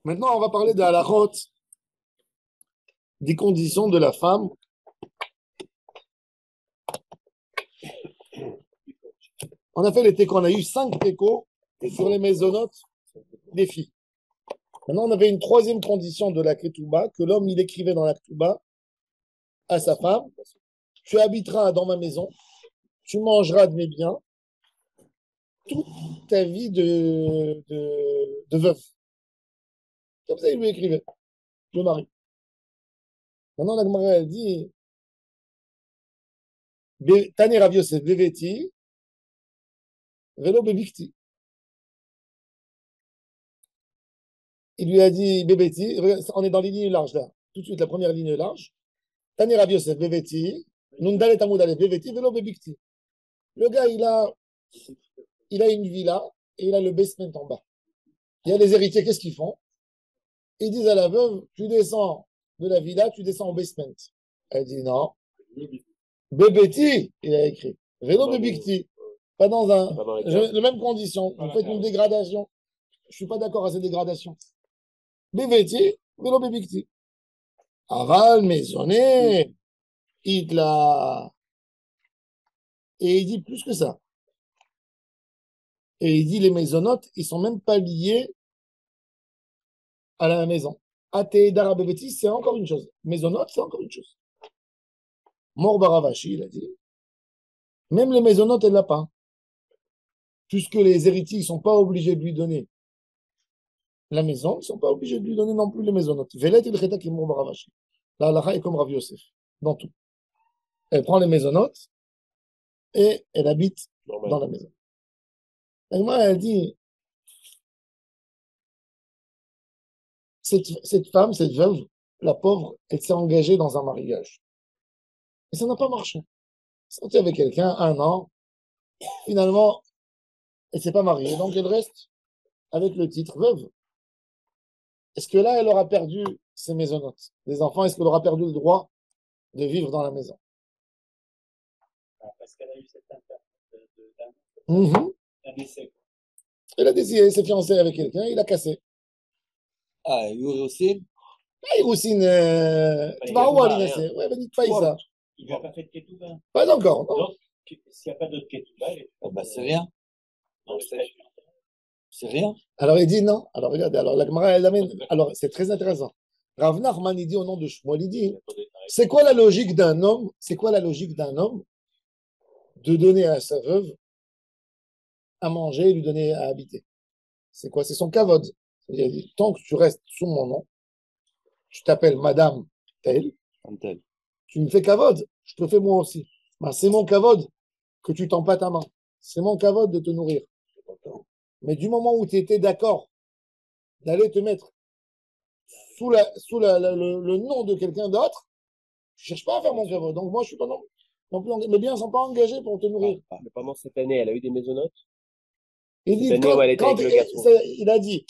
Maintenant, on va parler de halachot, des conditions de la femme. On a fait les tékos, on a eu 5 tékos sur les maisonnotes des filles. Maintenant, on avait une troisième condition de la ketouba, que l'homme, il écrivait dans la ketouba à sa femme, tu habiteras dans ma maison, tu mangeras de mes biens, toute ta vie de veuf. Comme ça, il lui écrivait, le mari. Maintenant, la Gemara, elle dit, Tani Rav Yosef, Beveti, Velo Bebikti. Il lui a dit, Bebeti, on est dans les lignes larges là. Tout de suite, la première ligne large. Tani Rav Yosef, Beveti, Nundale Tamoudale, Beveti, Velo Bebikti. Le gars, il a une villa et il a le basement en bas. Il y a les héritiers, qu'est-ce qu'ils font? Ils disent à la veuve, tu descends de la villa, tu descends au basement. Elle dit non. Bébéti, il a écrit. Vélo bébicti. Pas dans les mêmes conditions. Vous faites une dégradation. Je suis pas d'accord à cette dégradation. Bébéti, vélo bébicti. Aval, maisonné, Hitla. Et il dit plus que ça. Et il dit les maisonnotes, ils sont même pas liés à la maison. Ateidara bébéti, c'est encore une chose. Maisonnote, c'est encore une chose. Mor Baravashi, il a dit. Même les maisonnotes, elle l'a pas. Puisque les héritiers ne sont pas obligés de lui donner la maison, ils ne sont pas obligés de lui donner non plus les maisonnotes. Velet il cheta qui Mor Baravashi. La halakha est comme Rav Yosef, dans tout. Elle prend les maisonnotes et elle habite dans la maison. Et moi, elle dit, cette femme, cette veuve, la pauvre, elle s'est engagée dans un mariage. Et ça n'a pas marché. Elle s'est sortie avec quelqu'un, 1 an. Finalement, elle ne s'est pas mariée. Donc, elle reste avec le titre veuve. Est-ce que là, elle aura perdu ses maisonnotes? Les enfants, est-ce qu'elle aura perdu le droit de vivre dans la maison? Parce qu'elle a eu cette d'un décès. Elle a décidé, elle s'est fiancée avec quelqu'un, il a cassé. Ah, Yuri Ah, Iroussine, tu vas où aller? Ouais, ben, dites pas ça. Il lui a pas fait de ketouba. Pas encore, non? Donc, s'il n'y a pas d'autre ketouba, c'est rien. C'est rien. Alors il dit non. Alors regardez, alors la Gemara, elle amène. Alors c'est très intéressant. Rav Nachman, il dit au nom de Shmuel, il dit c'est quoi la logique d'un homme? C'est quoi la logique d'un homme de donner à sa veuve à manger et lui donner à habiter? C'est quoi? C'est son kavod. Il a dit tant que tu restes sous mon nom, tu t'appelles Madame Tel, tu me fais kavod, je te fais moi aussi. Ben, c'est mon kavod que tu tends pas ta main. C'est mon kavod de te nourrir. Mais du moment où tu étais d'accord d'aller te mettre sous le nom de quelqu'un d'autre, je cherche pas à faire mon kavod. Donc moi, je suis pas non plus mes biens ne sont pas engagés pour te nourrir. Mais pendant cette année, elle a eu des maisonnotes. Il dit, il a dit,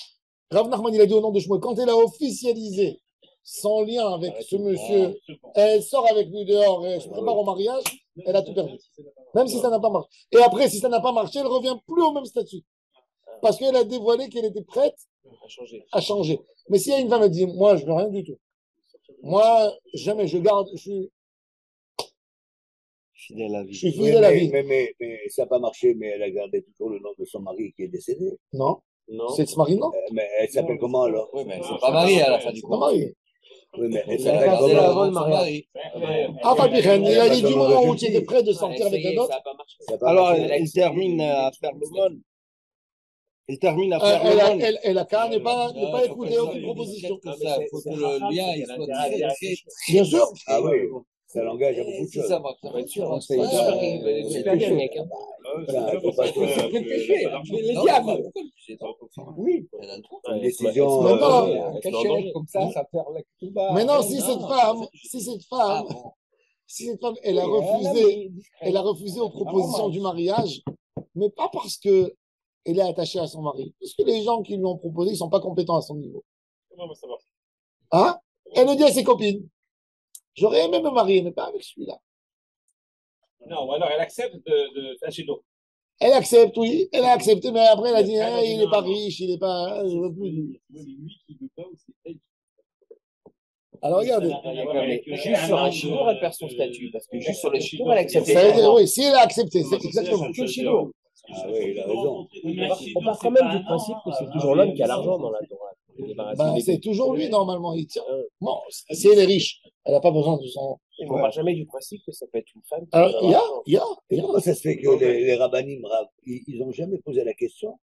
Rav Nachman, il a dit au nom de Shmuel, quand elle a officialisé son lien avec ce monsieur, elle sort avec lui dehors et se prépare au mariage, elle a tout perdu. Même si ça n'a pas marché. Et après, si ça n'a pas marché, elle revient plus au même statut. Parce qu'elle a dévoilé qu'elle était prête à changer. Mais si y a une femme qui dit, moi, je veux rien du tout. Moi, jamais, je garde, je suis fidèle à vie. Je suis fidèle à vie. Mais ça n'a pas marché, mais elle a gardé toujours le nom de son mari qui est décédé. Non. C'est ce mari, non? Mais elle s'appelle comment alors? Oui, mais elle ne s'est pas mariée à la fin du compte. Pas mariée. Oui, mais elle s'appelle s'appelle comment comment? le mariage. Ah, Fabienne, il a dit du moment où tu étais prêt de sortir avec un autre. Alors, elle termine à faire l'aumône. Elle termine à faire l'aumône. Elle a qu'à ne pas écouter aucune proposition. Il faut que le lien il soit très. Bien sûr. Ah oui, ça l'engage à beaucoup de choses. Ça va être sûr. C'est péché, mec. C'est péché. Le diable. Oui. Une décision. Comme ça perd la ketouba. Maintenant, si cette femme, elle a refusé aux propositions du mariage, mais pas parce que elle est attachée à son mari, parce que les gens qui lui ont proposé, ils sont pas compétents à son niveau. Hein? Elle le dit à ses copines. J'aurais aimé me marier, mais pas avec celui-là. Non, ou alors elle accepte de tâcher d'eau. Elle accepte, oui, elle a accepté, mais après, elle a dit, hein, il n'est pas riche, il n'est pas. Je veux plus. C'est lui qui veut pas ou c'est elle qui Alors, regardez. Mais juste sur un chinois, elle perd son statut. Parce que juste sur le chinois, elle accepte. Ça veut dire, oui, si elle a accepté, c'est exactement. Que le chinois. Ah oui, il a raison. On part quand même du principe que c'est toujours l'homme qui a l'argent dans la Torah. Ben, c'est toujours lui, normalement. Il tient. Bon, si elle est riche, elle n'a pas besoin de son. On part jamais du principe que ça peut être une femme. Alors, il y a. Et comment ça se fait que les rabbinim, ils n'ont jamais posé la question?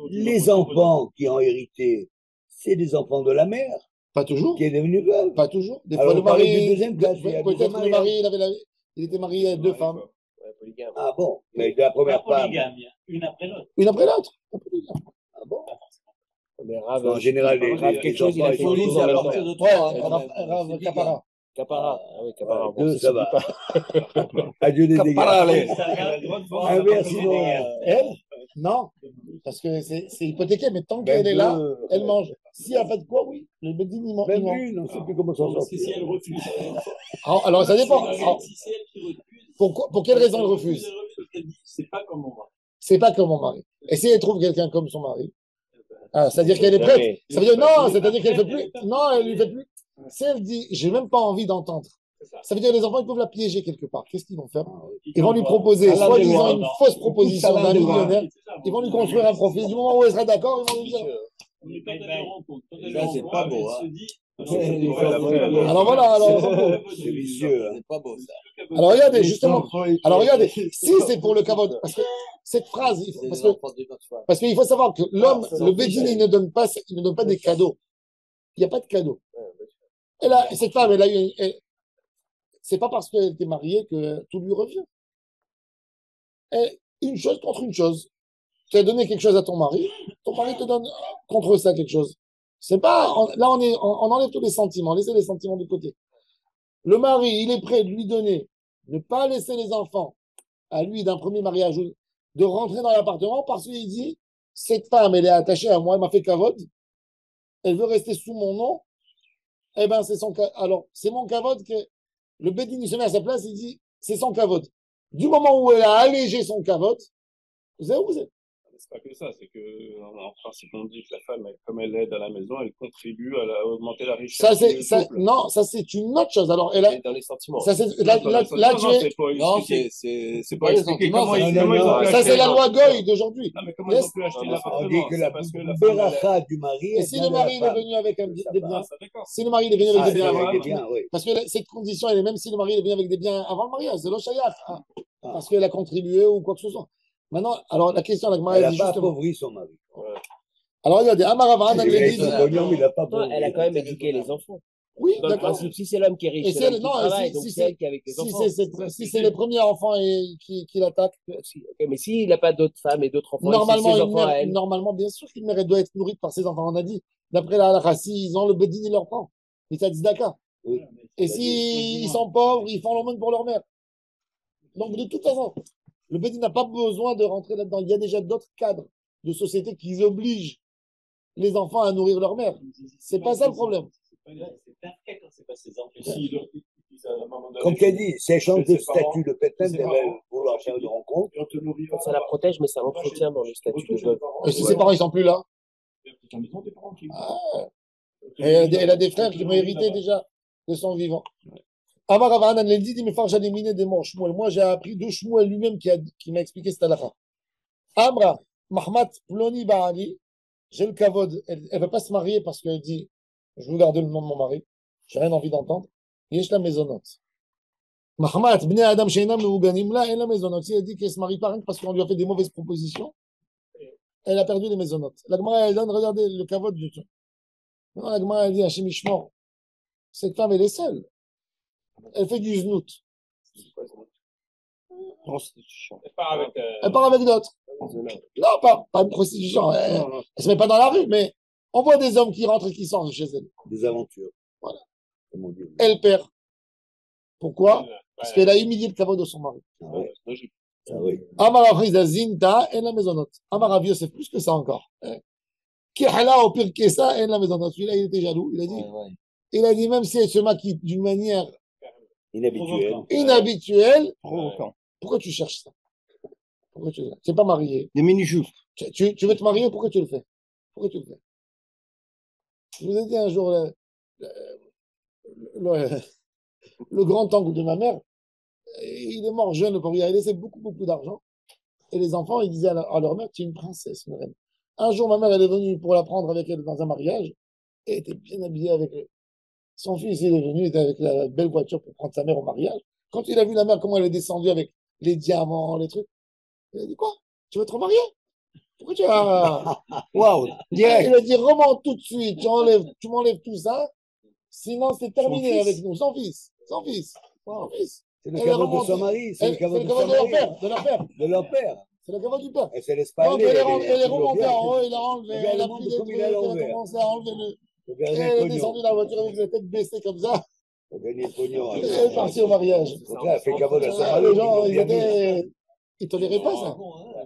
Les enfants qui ont hérité, c'est des enfants de la mère Pas toujours. qui est devenue veuve. Pas toujours. Des Alors, fois, le on parlait mari. du deuxième cas, il y a Peut-être deuxième que le mari, il était marié à deux femmes. Ouais, polygame. Ah bon, mais de la première Pas femme. polygame, une après l'autre. Une après l'autre. Ah bon? Mais Parce qu'en général, Rav, quelque chose, il a fait enfants, une ils chose sont à de leur leur mère. mère. Ouais, Rav Kapara. Capara. Ah oui, Capara. Ouais, Bon, deux, ça ça se dit va. pas. Adieu des dégâts. Un verre, Merci sinon. Elle? Non. Parce que c'est hypothéqué, mais tant qu'elle est là, elle mange. S'il n'y a pas de quoi, oui. Le Bedin, il mange. Même une, on ne sait plus comment s'en Si sortir. elle refuse. Alors, ça dépend. Alors, Si c'est elle qui refuse. pour quelle raison elle refuse? C'est pas comme moi. C'est pas comme mon mari. Et si elle trouve quelqu'un comme son mari, c'est-à-dire qu'elle est prête. Ça veut dire non, c'est-à-dire qu'elle ne fait plus. Non, elle ne lui fait plus. Si elle dit, j'ai même pas envie d'entendre. Ça veut dire que les enfants, ils peuvent la piéger quelque part. Qu'est-ce qu'ils vont faire? Ils vont lui proposer, soi-disant, une fausse proposition d'un millionnaire. Ils vont lui construire un profil. Du moment où elle sera d'accord, ils vont lui dire. Ça, c'est pas beau, hein. Alors voilà, alors. C'est vicieux, hein. C'est pas beau, ça. Alors regardez, justement. Alors regardez, si c'est pour le kavod, parce que cette phrase, parce qu'il faut savoir que l'homme, le Bédine, il ne donne pas des cadeaux. Il n'y a pas de cadeau. Cette femme, elle a eu, c'est pas parce qu'elle était mariée que tout lui revient. Une chose contre une chose. Tu as donné quelque chose à ton mari te donne contre ça quelque chose. C'est pas, là on enlève tous les sentiments, laissez les sentiments de côté. Le mari, il est prêt de lui donner, ne pas laisser les enfants à lui d'un premier mariage, de rentrer dans l'appartement parce qu'il dit, cette femme, elle est attachée à moi, elle m'a fait cavode, elle veut rester sous mon nom, eh ben c'est son, alors c'est mon cavode que le Bédine, il se met à sa place, il dit, c'est son cavode. Du moment où elle a allégé son cavode, vous savez où vous êtes? C'est pas que ça, c'est que en principe on dit que la femme, comme elle aide à la maison, elle contribue à augmenter la richesse. Non, ça c'est une autre chose. Alors, elle a, Dans les sentiments. ça c'est là tu es. Non, c'est pas les sentiments. Ça c'est la loi Goy d'aujourd'hui. Non, mais comment ils ont pu acheter On dit l'appartement? que C'est la parce que la femme, béracha du mari. Si le mari est venu avec des biens, ça, d'accord. si le mari est venu avec des biens avec avant, des biens, oui. parce que cette condition, elle est même si le mari est venu avec des biens avant le mariage, c'est l'oshayach, parce qu'elle a contribué ou quoi que ce soit. Maintenant, alors la question, la Gemara, Elle elle n'a dit pas justement. appauvri son mari. Alors regardez, Amaravan, Il a eu son pognon, mais il n'a pas Non, appauvri. elle a quand même éduqué les enfants. oui, Dans le d'accord. principe, si c'est l'homme qui est riche, Et c'est si l'homme elle, qui non, travaille, donc c'est elle qui est avec les enfants. si c'est les premiers enfants qui l'attaquent, Ok, mais s'il n'a pas d'autres femmes et d'autres enfants, normalement, et ses une enfants à mère, elle, normalement, bien sûr qu'une mère elle doit être nourrie par ses enfants. On a dit, d'après la halakha, ils ont le bedin, il leur prend. Mais ça dit d'accord. Oui. Et s'ils sont pauvres, ils font l'aumône pour leur mère. Donc, de toute façon, le bedin n'a pas besoin de rentrer là-dedans. Il y a déjà d'autres cadres de société qui obligent les enfants à nourrir leur mère. C'est pas ça le problème. C'est parfait quand c'est pas ses enfants. Comme tu as dit, si elle change de statut de peut-être elle va vouloir faire une rencontre. ça la protège, mais ça l'entretient dans le statut de veuve. Et si ses parents, ils sont plus là. Et elle a des frères qui vont hériter déjà de son vivant. Amar Rav Hanan dit, mais j'allais miner des morts Shmuel. Moi, j'ai appris de Shmuel lui-même qui m'a expliqué cette halakha. Amra, Mahmat Ploni Ba'ali, j'ai le kavod. Elle ne va pas se marier parce qu'elle dit, je veux garder le nom de mon mari. J'ai rien envie d'entendre. Yesh la maisonnote. Mahmat, Bnei Adam Sheinam Meuganim la, et la maisonnote. Si elle dit qu'elle ne se marie pas rien que parce qu'on lui a fait des mauvaises propositions, elle a perdu les maisonnotes. La Gemara, elle donne, regardez le kavod du tout. La Gemara, elle dit, Hachem Ishmor, cette femme, elle est seule. Elle fait du znout. Prostitution. Elle part avec. Elle part avec d'autres. Non, pas une prostitution. Elle ne se met pas dans la rue, mais on voit des hommes qui rentrent et qui sortent chez elle. Des aventures. Voilà. Comme on dit. Elle perd. Pourquoi? Parce qu'elle a humilié le kavod de son mari. Ah oui. Ah oui. Amar Afriza Zinta et la maisonnote. Amar Rav Yosef, plus que ça encore. Kihla au pire que ça et la maisonnote. Celui-là, il était jaloux. Il a dit, même si elle se maquille d'une manière Inhabituel. inhabituelle, Provoquant. pourquoi tu cherches ça? Pourquoi tu le fais? Tu n'es pas marié. Des mini-jupes. Tu veux te marier, pourquoi tu le fais? Pourquoi tu le fais? Je vous ai dit un jour, le- le grand-oncle de ma mère, il est mort jeune, il a laissé beaucoup, beaucoup d'argent. Et les enfants, ils disaient à leur mère, tu es une princesse, ma reine. Un jour, ma mère, elle est venue pour la prendre avec elle dans un mariage, et elle était bien habillée avec son fils. Il est venu, il était avec la belle voiture pour prendre sa mère au mariage. Quand il a vu la mère, comment elle est descendue avec les diamants, les trucs, il a dit, quoi? Tu veux te remarier? Pourquoi tu as... Waouh, Il direct. a dit, remonte tout de suite, tu m'enlèves tout ça, sinon c'est terminé fils. avec nous, sans fils, sans fils, sans fils. C'est le Elle caveau est de son remontée. mari, c'est C'est le le caveau de caveau son de leur mari, père, de leur père. de leur père. C'est le caveau du père. Elle se laisse pas Donc aller. elle est toujours remontée bien. en haut, il a enlevé, Regarde elle a le pris monde des comme trucs, il a elle a l'envers. commencé à enlever le... Faut Et gagner elle le est descendue pognon. dans la voiture avec la tête baissée comme ça. Faut gagner le pognon. Et elle est partie au mariage. Au contraire, elle fait caveau de son Ah, mari. les gens, ils ils l'ont bien mis. étaient... Ils toléraient pas ça.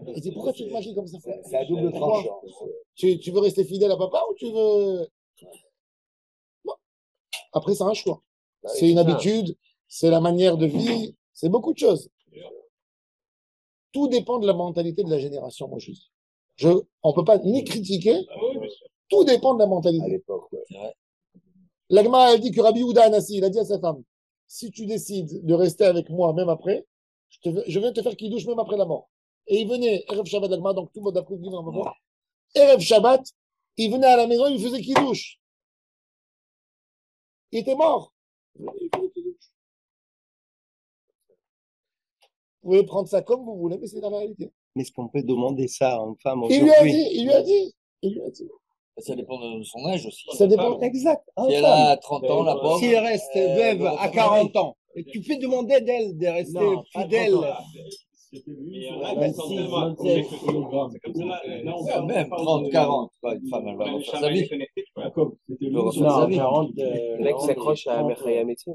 Ils disaient, pourquoi tu te maquilles comme ça? C'est à double Pourquoi? tranchant. Tu veux rester fidèle à papa ou tu veux... Non. Après, c'est un choix. C'est une habitude, c'est la manière de vie, c'est beaucoup de choses. Tout dépend de la mentalité de la génération, moi je dis. On ne peut pas ni critiquer, tout dépend de la À mentalité. l'époque, ouais. La Gemara, elle dit que Rabbi Houda Anassi, il a dit à sa femme, si tu décides de rester avec moi même après, je vais te faire qu'il douche même après la mort. Et il venait, Erev Shabbat, la Gemara, donc tout le monde a pris dans le moment. Erev Shabbat, il venait à la maison, il faisait qu'il douche. Il était mort. Il faisait kiddush. Vous pouvez prendre ça comme vous voulez, mais c'est la réalité. Mais est-ce qu'on peut demander ça à une femme Il lui a aujourd'hui? dit, il lui a dit, il lui a dit. Ça dépend de son âge aussi. Ça dépend. Exact. Si elle a 30 ans, la pauvre. Si elle reste veuve à 40 ans, et tu peux demander d'elle de rester Non, pas fidèle. 30 ans. Mais il y en a qui Même sont si, tellement même accrochés si. que c'est comme ça. Là, on parle- Même on parle 30, de- 40, quoi, une femme, elle va le refaire sa chaman vie. est connecté, tu vois. Elle va refaire sa Non, vie. 40, Le mec s'accroche à Merchaya Métier,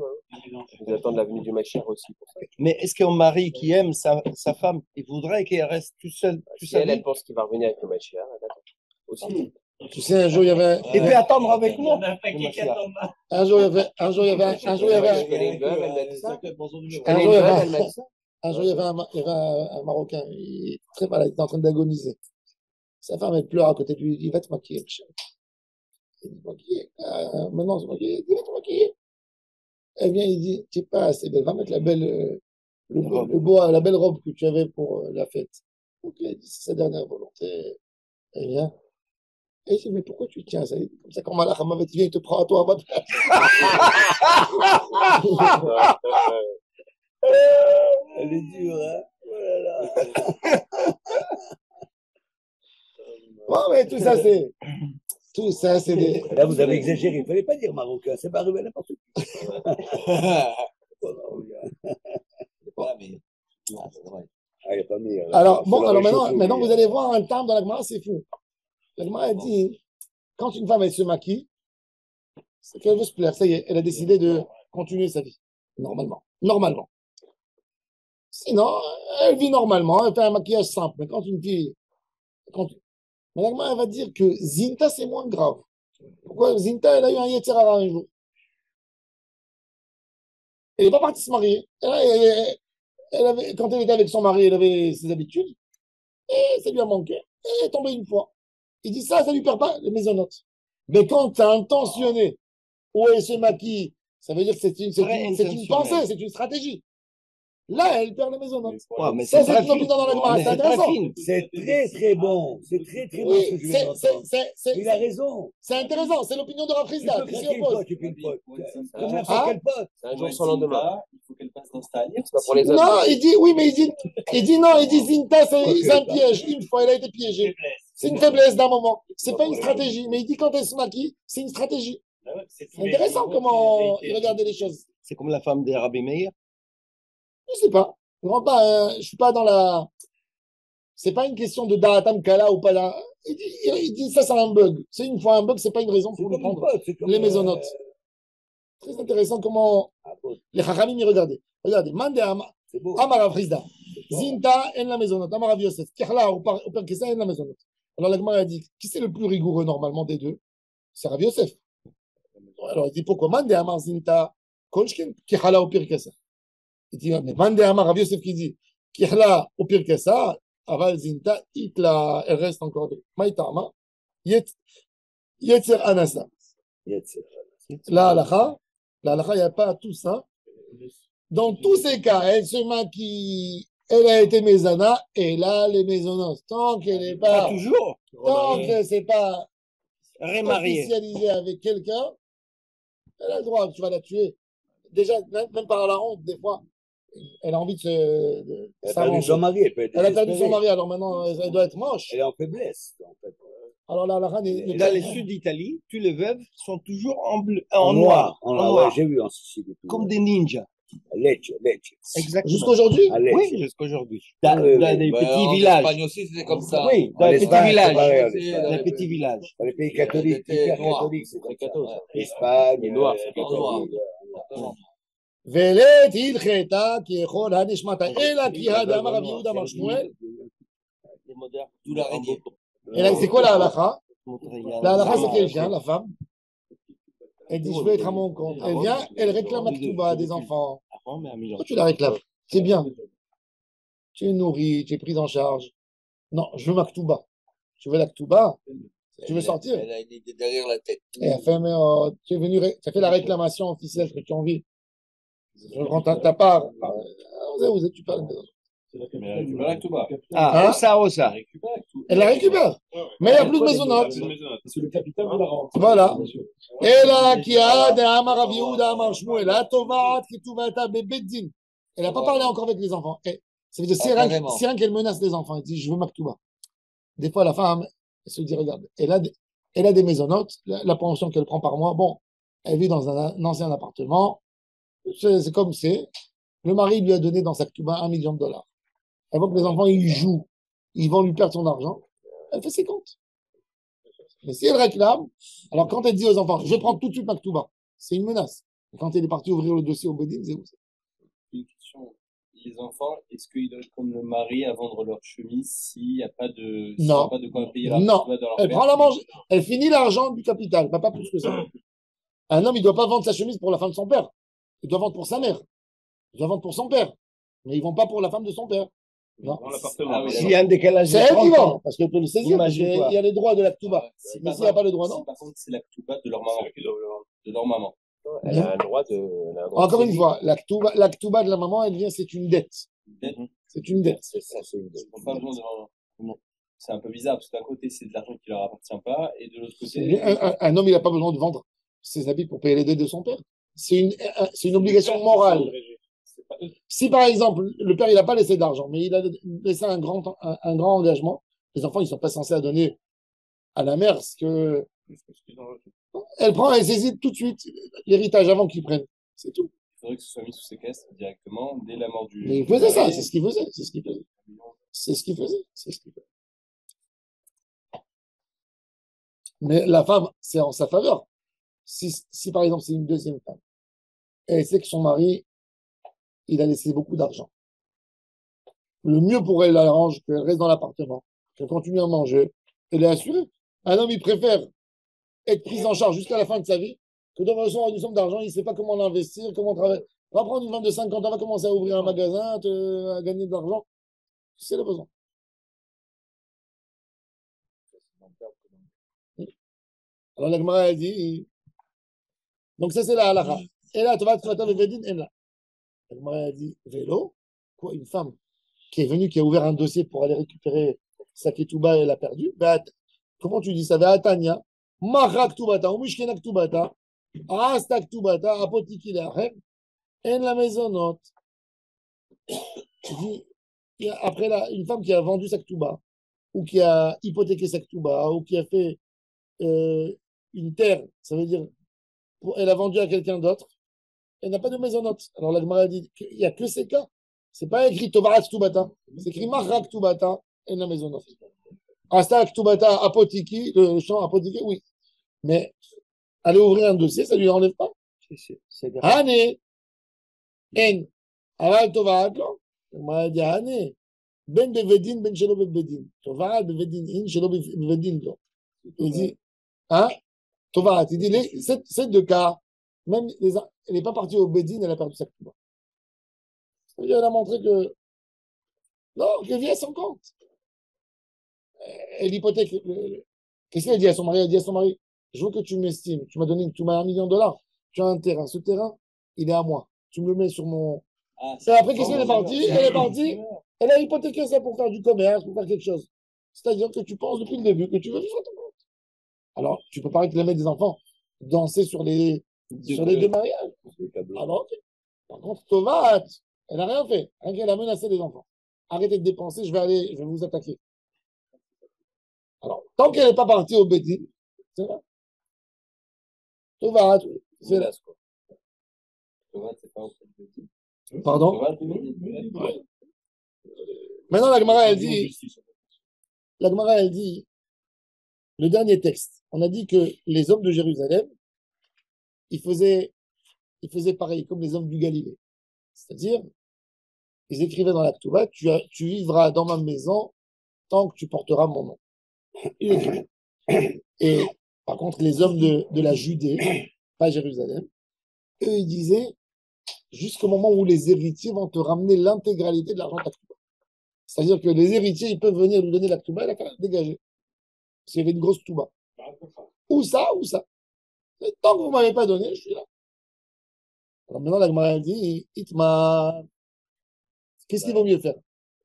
ils attendent la venue du Mashiach aussi. Pour ça. Mais est-ce qu'un mari qui aime sa femme, il voudrait qu'elle reste tout seul, toute Si sa elle vie? pense qu'il va revenir avec le Mashiach, elle attend. Aussi. Tu sais, un jour, il y avait, Il peut attendre avec Il y en nous. a pas qui attendent là. un jour, il y avait, un jour, il y avait, un jour, il y avait, Je connais une veuve, elle m'a dit ça. un Je connais jour, une il y veuve, avait, elle m'a dit ça. un jour, il y avait un Marocain, il est très malade, il était en train d'agoniser. Sa femme, elle pleure à côté de lui, il dit, va te maquiller, chérie. Il dit, maquiller. Maintenant, c'est maquiller. Il dit, va te maquiller. Elle vient, il dit, tu n'es pas assez belle, va mettre la belle, la belle robe que tu avais pour la fête. Donc, elle dit, c'est sa dernière volonté. Elle vient. Et je dis, mais pourquoi tu tiens ça? Il dit, comme ça, quand Malach Hamavet vient, il te prend à toi à ma place. Elle est dure, hein. Oh là là. Ouais, mais tout ça, c'est des. Là, vous avez exagéré. Il ne fallait pas dire marocain. C'est pas arrivé à n'importe qui. Ouais, mais. Non, c'est vrai. Ah, il n'y a pas mieux. Alors, C'est bon, le alors réchauffe, maintenant, lui. vous allez voir un terme dans la Gemara, c'est fou. La Gemara a dit, quand une femme, elle se maquille, c'est qu'elle veut se plaire. Ça y est, elle a décidé de continuer sa vie. Normalement. Normalement. Sinon, elle vit normalement, elle fait un maquillage simple. Mais quand une fille. Mais la Gemara, elle va dire que Zinta, c'est moins grave. Pourquoi? Zinta, elle a eu un Yetzer Hara un jour. Elle n'est pas partie se marier. Quand elle était avec son mari, elle avait ses habitudes. Et ça lui a manqué. Et elle est tombée une fois. Il dit ça lui perd pas les maisonnotes. Mais quand tu as intentionné où elle se maquille, ça veut dire que c'est une pensée, c'est une stratégie. Là, elle perd les maisonnotes. Ouais, mais Ça, c'est c'est très une opinion dans la Gemara. Mais C'est c'est très intéressant. fine. C'est très, très bon. C'est très, très bon ce que Oui, je viens d'entendre. Il a raison. c'est intéressant. C'est l'opinion de Tu Rafrizda peux qui s'y craquer une oppose. pote, tu peux une pote. Comme Ah, n'importe quel pote. c'est un jour sans lendemain. Il faut qu'elle passe dans Staline. C'est pas pour les autres. Non, il dit, oui, mais il dit non, il dit Zinta, c'est un piège. Une fois, elle a été piégée. C'est une faiblesse d'un moment. C'est pas une stratégie. Mais il dit quand elle se maquille, c'est une stratégie. C'est intéressant comment il regardait les choses. C'est comme la femme des Rabbi Meir. Je sais pas. Je suis pas dans la. C'est pas une question de Da'atam Kala ou pas là. Il dit ça, c'est un bug. C'est une fois un bug, c'est pas une raison C'est pour lui comme une prendre pote. C'est comme, les maisonnotes. Très intéressant comment les Chachamim y regardaient. Regardez, Mande C'est beau. Amar Frisda. Zinta en la maisonnote. Amar Yosef. Kirla ou Perkessa en la maisonnote. Alors la Gemara a dit qui c'est le plus rigoureux normalement des deux? C'est Rav Yosef. Alors il dit pourquoi? Mande Amar Zinta. Kolchkin. Kirla ou Perkessa. Il dit mais Mande Amar Rav Yosef qui dit Kirla ou Perkessa. Aval zinta itla, elle reste encore. Maïtama, yetzer anasa. La halakha, il n'y a pas tout ça. Dans tous ces cas, elle se maquille, elle a été mézana, et là, les maisonnos, tant qu'elle n'est Pas pas, toujours. tant que c'est pas Remarié. officialisé avec quelqu'un, elle a le droit, tu vas la tuer. Déjà, même par la honte, des fois, elle a envie de Elle a perdu s'arranger. son mari, elle peut être Elle a perdu son désespérée. mari, alors maintenant, elle doit être moche. Elle est en faiblesse, en fait. Alors là, la reine est Dans le sud d'Italie, tous les veuves sont toujours en noir. En noir, ouais, j'ai vu en Sicile. et tout. Comme des ninjas. Lecce. Exactement. jusqu'aujourd'hui. À Lecce. Oui, jusqu'aujourd'hui. Ah, Dans oui, des oui. petits En villages. Espagne aussi, c'était comme ça. Oui, En dans les petits Espagne, c'est villages. pareil, en Aussi, Espagne. Dans les petits villages. Dans les pays catholiques, C'était hyper noir. catholiques, c'est comme Très ça. catholique. Espagne, Les Noirs, c'est c'est en noir. catholique. ולית הלכתה כי יכול הנשמתה אלא כי הדאמר רבי יהודה אמר שמואל. Les modernes. D'où l'araignée. Et là, c'est quoi la halakha? La La halakha, c'est qu'elle vient, la femme. Elle dit, je veux être à mon compte. Elle vient, elle réclame la ketouba des enfants. Pourquoi tu la réclames? C'est bien. Tu es nourri, tu es pris en charge. Non, je veux ma ketouba. Tu veux la ketouba? Tu veux sortir? Elle a une idée derrière la tête. Et elle fait, mais tu es venu, tu as fait la réclamation officielle que tu as envie. Je prends ta part. Vous êtes, tu parles. Mais elle récupère la Touba. Ah, Hein? osa. Elle la récupère. Mais il n'y a plus de maisonnote. C'est le capital de la rente. Voilà. Et là, qui a de Amar Rav Yehuda Amar Shmuel, la Tovat qui Touvata Bebeddin. Elle n'a pas parlé encore avec les enfants. Et ça veut dire, c'est rien qu'elle menace les enfants. Elle dit, je veux ma ketouba. Des fois, la femme, elle se dit, regarde, elle a des maisonnotes, la pension qu'elle prend par mois. Bon, elle vit dans un ancien appartement. C'est comme c'est. Le mari lui a donné dans sa ketouba $1 million. Elle voit que les enfants, ils jouent. Ils vont lui perdre son argent. Elle fait ses comptes. Mais si elle réclame, alors quand elle dit aux enfants, je prends tout de suite ma ketouba, c'est une menace. Et quand elle est partie ouvrir le dossier au Bédine, c'est où c'est? Une question. Les enfants, est-ce qu'ils doivent être comme le mari à vendre leur chemise s'il n'y a pas de, s'il y a Non. pas de quoi payer la Non. dans leur Elle père? prend la mange, elle finit l'argent du capital, pas plus que ça. Un homme, il ne doit pas vendre sa chemise pour la femme de son père. Il doit vendre pour sa mère. Il doit vendre pour son père. Mais ils ne vont pas pour la femme de son père. Non. Dans l'appartement. Ah oui, S'il y a un décalage C'est de elle qui 30 ans, vend, parce qu'elle peut le saisir. Parce qu'il Imagine-toi. y a les droits de la ketouba. Mais s'il n'y a pas le droit, si non. par contre, c'est la ketouba de leur maman. C'est eux qui doivent le vendre. De leur maman. Elle a un droit de. elle a un droit de Encore une saisie. fois, la ketouba de la maman, elle vient, c'est une dette. Dette. C'est une dette. C'est ça, c'est une. Ils n'ont pas besoin de. Non. C'est un peu bizarre parce que d'un côté, c'est de l'argent qui leur appartient pas et de l'autre côté. Un homme, il n'a pas besoin de vendre ses habits pour payer les dettes de son père. C'est une obligation morale. C'est pas eux. Si par exemple, le père, il n'a pas laissé d'argent, mais il a laissé un grand engagement, les enfants, ils ne sont pas censés à donner à la mère ce que. Elle prend, elle saisit tout de suite l'héritage avant qu'ils prennent. C'est tout. Il faudrait que ce soit mis sous séquestre directement dès la mort du. Mais il faisait ça, c'est ce qu'il faisait. C'est ce qu'il faisait. C'est ce qu'il faisait. C'est ce qu'il faisait. Mais la femme, c'est en sa faveur. Si par exemple, c'est une deuxième femme, et elle sait que son mari, il a laissé beaucoup d'argent. Le mieux pour elle, elle arrange qu'elle reste dans l'appartement, qu'elle continue à manger, elle est assurée. Un homme, il préfère être pris en charge jusqu'à la fin de sa vie que de recevoir une somme d'argent, il ne sait pas comment l'investir, comment travailler. Va prendre une femme de 50 ans, va commencer à ouvrir un magasin, à gagner de l'argent. C'est le besoin. Alors la Gemara a dit, donc ça c'est la halakha. Et là, tu vas te vedin, et là. La Gemara a dit, vélo, quoi, une femme qui est venue, qui a ouvert un dossier pour aller récupérer sa ketouba et elle a perdu. Comment tu dis ça? Ve'atanya, macha ktubata, ou mishkena ktubata, asta ktubata, apotiki lachem, en la maisonnote. Après une femme qui a vendu sa ketouba, ou qui a hypothéqué sa ketouba, ou qui a fait une terre, ça veut dire, elle a vendu à quelqu'un d'autre, elle n'a pas de maisonnote. Alors la Gemara dit qu'il n'y a que ces cas. C'est pas écrit Tovarat Ktubata, c'est écrit Mahra Ktubata et la maisonnote. Asta Ktubata Apotiki, le champ Apotiki, oui. Mais aller ouvrir un dossier, ça ne lui enlève pas. C'est grave. Hane, en, aval Tovarat, non. La Gemara dit Hane, ben bevedin, ben shelo bevedin. Tovarat bevedin, in shelo bevedin, non. Il dit, hein, Tovarat, il dit, ces deux cas, même elle n'est pas partie au Bédine, elle a perdu sa ketouba. Elle a montré que, non, qu'elle vit à son compte. elle hypothèque. Qu'est-ce qu'elle dit à son mari? Elle dit à son mari, je veux que tu m'estimes. Tu m'as $1 million. Tu as un terrain. Ce terrain, il est à moi. Tu me le mets sur mon. Ah, Et après, qu'est-ce qu'elle est partie? Elle est partie. Elle a hypothéqué ça pour faire du commerce, pour faire quelque chose. C'est-à-dire que tu penses depuis le début que tu veux vivre ton compte. Alors, tu peux pas réclamer des enfants danser sur les deux mariages. Alors, ok. Par contre, Tovat, elle n'a rien fait. Rien qu'elle a menacé les enfants. Arrêtez de dépenser, je vais vous attaquer. Alors, tant qu'elle n'est pas partie au Bédine, c'est vrai. Tovat, c'est là. c'est pas au fait de Pardon? Ouais. Maintenant, la Gemara, elle dit, le dernier texte, on a dit que les hommes de Jérusalem, ils faisaient pareil, comme les hommes du Galilée. C'est-à-dire, ils écrivaient dans la Ktuba, tu vivras dans ma maison tant que tu porteras mon nom. Et par contre, les hommes de la Judée, pas Jérusalem, eux, ils disaient, jusqu'au moment où les héritiers vont te ramener l'intégralité de l'argent de la Ktuba. C'est-à-dire que les héritiers, ils peuvent venir lui donner la Ktuba et la faire dégager. Parce qu'il y avait une grosse Ktuba. Ou ça. Et tant que vous ne m'avez pas donné, je suis là. Alors maintenant, la Gemara dit, Itma, qu'est-ce qu'il vaut mieux faire?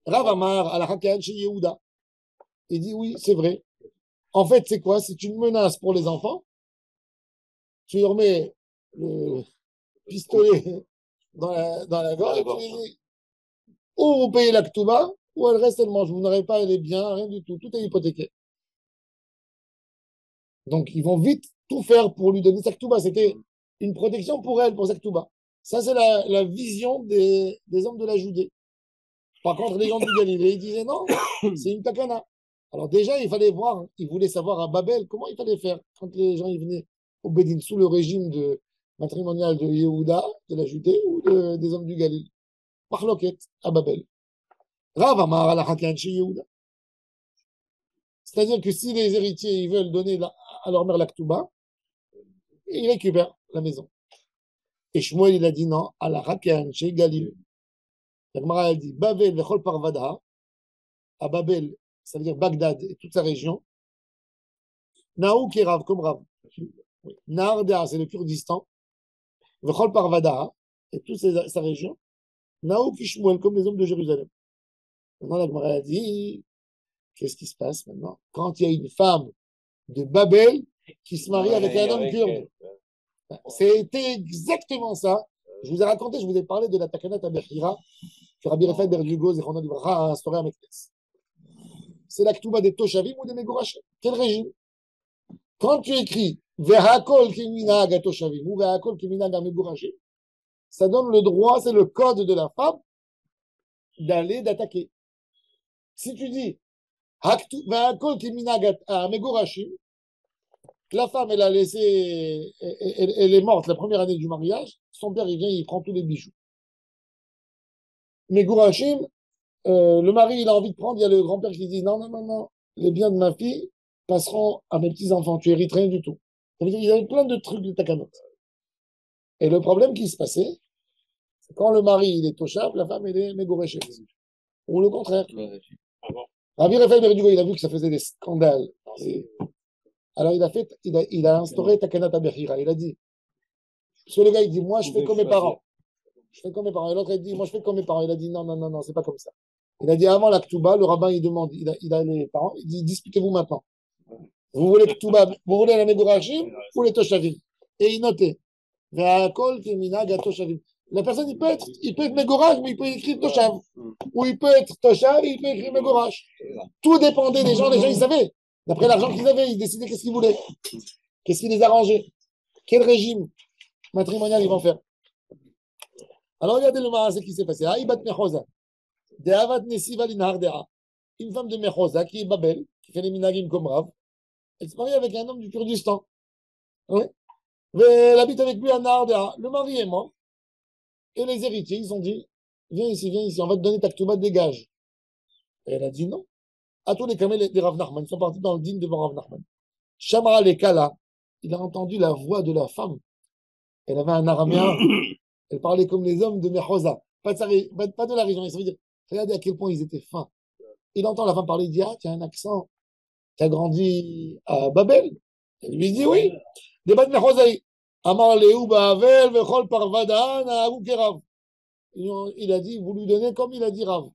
Rav Amar, al Hakan chez Yehuda. Il dit, oui, c'est vrai. En fait, c'est quoi? C'est une menace pour les enfants. Tu leur mets le pistolet dans la gorge et tu lui dis, ou vous payez la Ktuba, ou elle reste, elle mange. Vous n'aurez pas les biens, rien du tout. Tout est hypothéqué. Donc, ils vont vite tout faire pour lui donner sa Ktuba. C'était une protection pour elle, pour sa Ktuba. Ça, c'est la vision des hommes de la Judée. Par contre, les gens du Galilée, ils disaient non, c'est une takana. Alors déjà, il fallait voir, ils voulaient savoir à Babel comment il fallait faire quand les gens ils venaient au Bédine sous le régime matrimonial de Yehuda, de la Judée, ou des hommes du Galilée. Marloquet à Babel. Rav Amar ala Hakan chez Yehuda. C'est-à-dire que si les héritiers ils veulent donner à leur mère la Ktuba, ils récupèrent la maison. Et Shmuel, il a dit non, à la Hakan chez Galilée. La Gemara, elle dit Babel vechol parvada, à Babel, ça veut dire Bagdad et toute sa région. Naou qui est Rav, comme Rav. Oui. Nardea, c'est le Kurdistan. Vechol parvada, et toute sa région. Naou qui Shmuel, comme les hommes de Jérusalem. Maintenant, la Gemara a dit qu'est-ce qui se passe maintenant? Quand il y a une femme de Babel qui se marie avec un homme kurde. C'était exactement ça. Je vous ai raconté, je vous ai parlé de la Takanat Abechira que Rabbi Raphaël Berdugo Zechron Livracha a instauré à Meknes. C'est la Ktuba des Toshavim ou des Megorachim. Quel régime? Quand tu écris Vehakol Kiminag à Toshavim ou Vehakol Kiminag à Megorachim, ça donne le droit, c'est le code de la femme d'attaquer. Si tu dis Vehakol Kiminag à Megorachim, la femme, elle a laissé, elle est morte la première année du mariage, son père, il vient, il prend tous les bijoux. Mais Gourachim, le mari, il a envie de prendre, il y a le grand-père qui dit non, les biens de ma fille passeront à mes petits-enfants, tu hérites rien du tout. Ça veut dire qu'il y avait plein de trucs de takanot. Et le problème qui se passait, c'est quand le mari, il est tochab, la femme, elle est mégoréchée. Ou le contraire. Rabbi Raphaël Berdugo, il a vu que ça faisait des scandales. Alors il a instauré Takanat Abechira. Il a dit, parce que le gars il dit, moi je fais comme mes parents. Je fais comme mes parents. Et l'autre il dit, moi je fais comme mes parents. Il a dit, non, c'est pas comme ça. Il a dit, avant la Ktuba, le rabbin il demande, il a les parents, il dit, disputez-vous maintenant. Vous voulez Ktuba, vous voulez la Megorachim ou les Toshavim? Et il notait, Ve'akol keminag Toshavim. La personne il peut être Megorach, mais il peut écrire Toshav. Ou il peut être Toshav et il peut écrire Megorach. Tout dépendait des gens ils savaient. D'après l'argent qu'ils avaient, ils décidaient qu'est-ce qu'ils voulaient. Qu'est-ce qui les arrangeait. Quel régime matrimonial ils vont faire. Alors regardez le marasé qui s'est passé. Aïbat Mechosa. Dehavat Nesiva Linhardea. Une femme de Mechosa qui est Babel, qui fait les minagim comme Rav. Elle se marie avec un homme du Kurdistan. Oui. Elle habite avec lui à Nahardea. Le mari est mort. Et les héritiers, ils ont dit, viens ici, on va te donner ta Ktuba, dégage. Et elle a dit non. À tous les camels des Rav Nachman, ils sont partis dans le dîne devant Rav Nachman. Shamra Lekala, il a entendu la voix de la femme. Elle avait un araméen, elle parlait comme les hommes de Mechosa, pas de la région. Ça veut dire, regardez à quel point ils étaient fins. Il entend la femme parler, il dit, ah, tu as un accent Tu as grandi à Babel? Il lui dit oui. Debat Mechozai. Amar Lehu Ba'avel Vechol Parvada Na'aru Kerav. Il a dit, vous lui donnez comme il a dit Rav.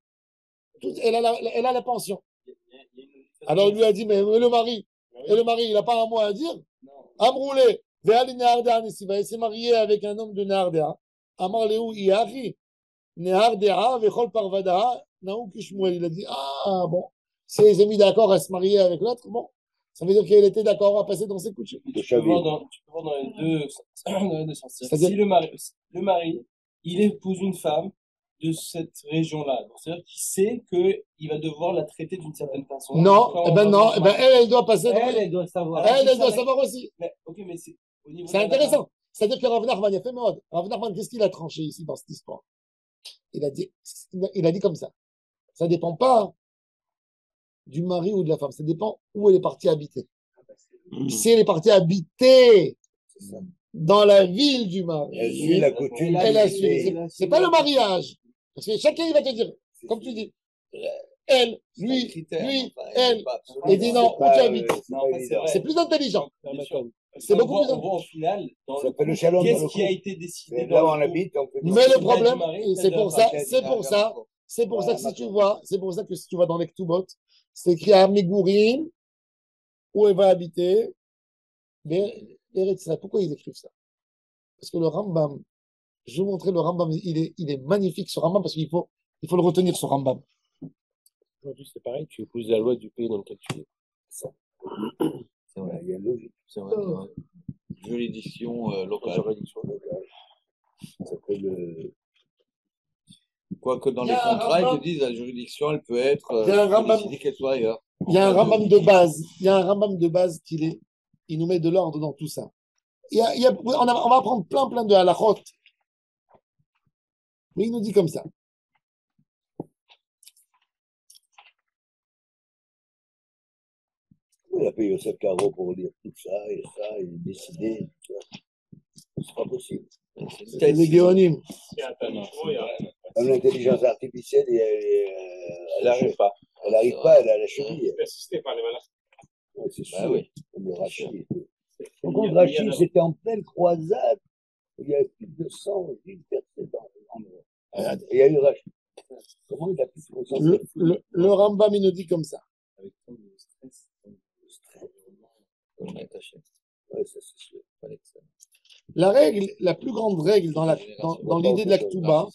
Elle a la pension. Alors il lui a dit, mais le mari, et le mari, il n'a pas un mot à dire. Amroulé, Ve'ali Nehardea Nesiva, il s'est marié avec un homme de Nehardea. Amar Lehu Iachi, Nehardea Vechol Parvada Na'u Kishmuel. Il a dit, ah bon, si ils ont mis d'accord à se marier avec l'autre, bon, ça veut dire qu'elle était d'accord à passer dans ses coutumes. Tu peux voir dans les deux, dans les deux sens. C'est-à-dire si le mari, il épouse une femme de cette région-là, c'est-à-dire qu'il sait qu'il va devoir la traiter d'une certaine façon. Non, non, elle doit passer. Elle doit savoir. Elle doit savoir aussi. Mais, ok, mais c'est au niveau. C'est intéressant. C'est-à-dire que Rav Nachman, il a fait mode. Rav Nachman, qu'est-ce qu'il a tranché ici dans cette histoire? Il a dit comme ça. Ça ne dépend pas du mari ou de la femme. Ça dépend où elle est partie habiter. Si elle est partie habiter dans la ville du mari, Elle suit la coutume. elle a suivi. C'est pas le mariage. Parce que chacun, il va te dire, comme tu dis, elle, lui, elle. Et dit non, où tu habites. C'est plus intelligent. C'est beaucoup plus intelligent. Au final, qu'est-ce qui a été décidé là où on habite, on peut. Mais le problème, c'est pour ça que si tu vois, c'est pour ça que si tu vas dans les Ktubot, c'est écrit à Megourim, où elle va habiter. Mais pourquoi ils écrivent ça? Parce que le Rambam, je vais vous montrer le Rambam, il est magnifique ce Rambam parce qu'il faut le retenir ce Rambam. Aujourd'hui, c'est pareil, tu épouses la loi du pays dans lequel tu es. C'est vrai, il y a une logique. C'est vrai. Juridiction locale. Ça s'appelle Quoique dans les contrats, ils te disent la juridiction, elle peut être décidée qu'elle soit ailleurs. Il y a un Rambam de base. Il y a un Rambam de base il nous met de l'ordre dans tout ça. On va apprendre plein de halachot. Mais il nous dit comme ça. il a payé Yosef Caro pour lire tout ça, et décider. C'est pas possible. C'est des Géonim. Comme l'intelligence artificielle, elle n'arrive pas. Elle n'arrive pas, elle a la cheville. Ouais, c'est sûr. Oui. Comme le Rachid. Par contre, Rachid, c'était en pleine croisade. Il y avait plus de 100 villes percées dans le. Il y a eu Rachid. Comment il a pu se concentrer? Le Rambam, il nous dit comme ça. Avec tout le stress. On est attaché. Oui, ça c'est sûr. La règle, la plus grande règle dans l'idée de la Ketouba,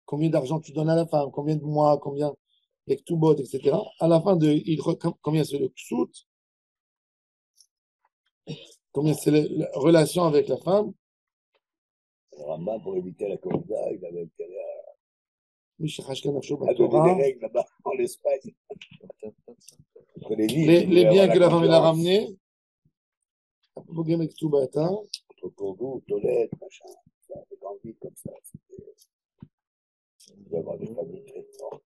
combien d'argent tu donnes à la femme, combien de mois, combien les Ketubot, etc. À la fin combien c'est le Ksut, combien c'est la relation avec la femme. Le Rambam, pour éviter la corrida, il avait intérêt à donner des règles là-bas en Espagne. Les biens que la femme a ramenés. Entre Cordoue, Tolède, machin. Des grandes villes comme ça. Il doit y avoir des familles très fortes.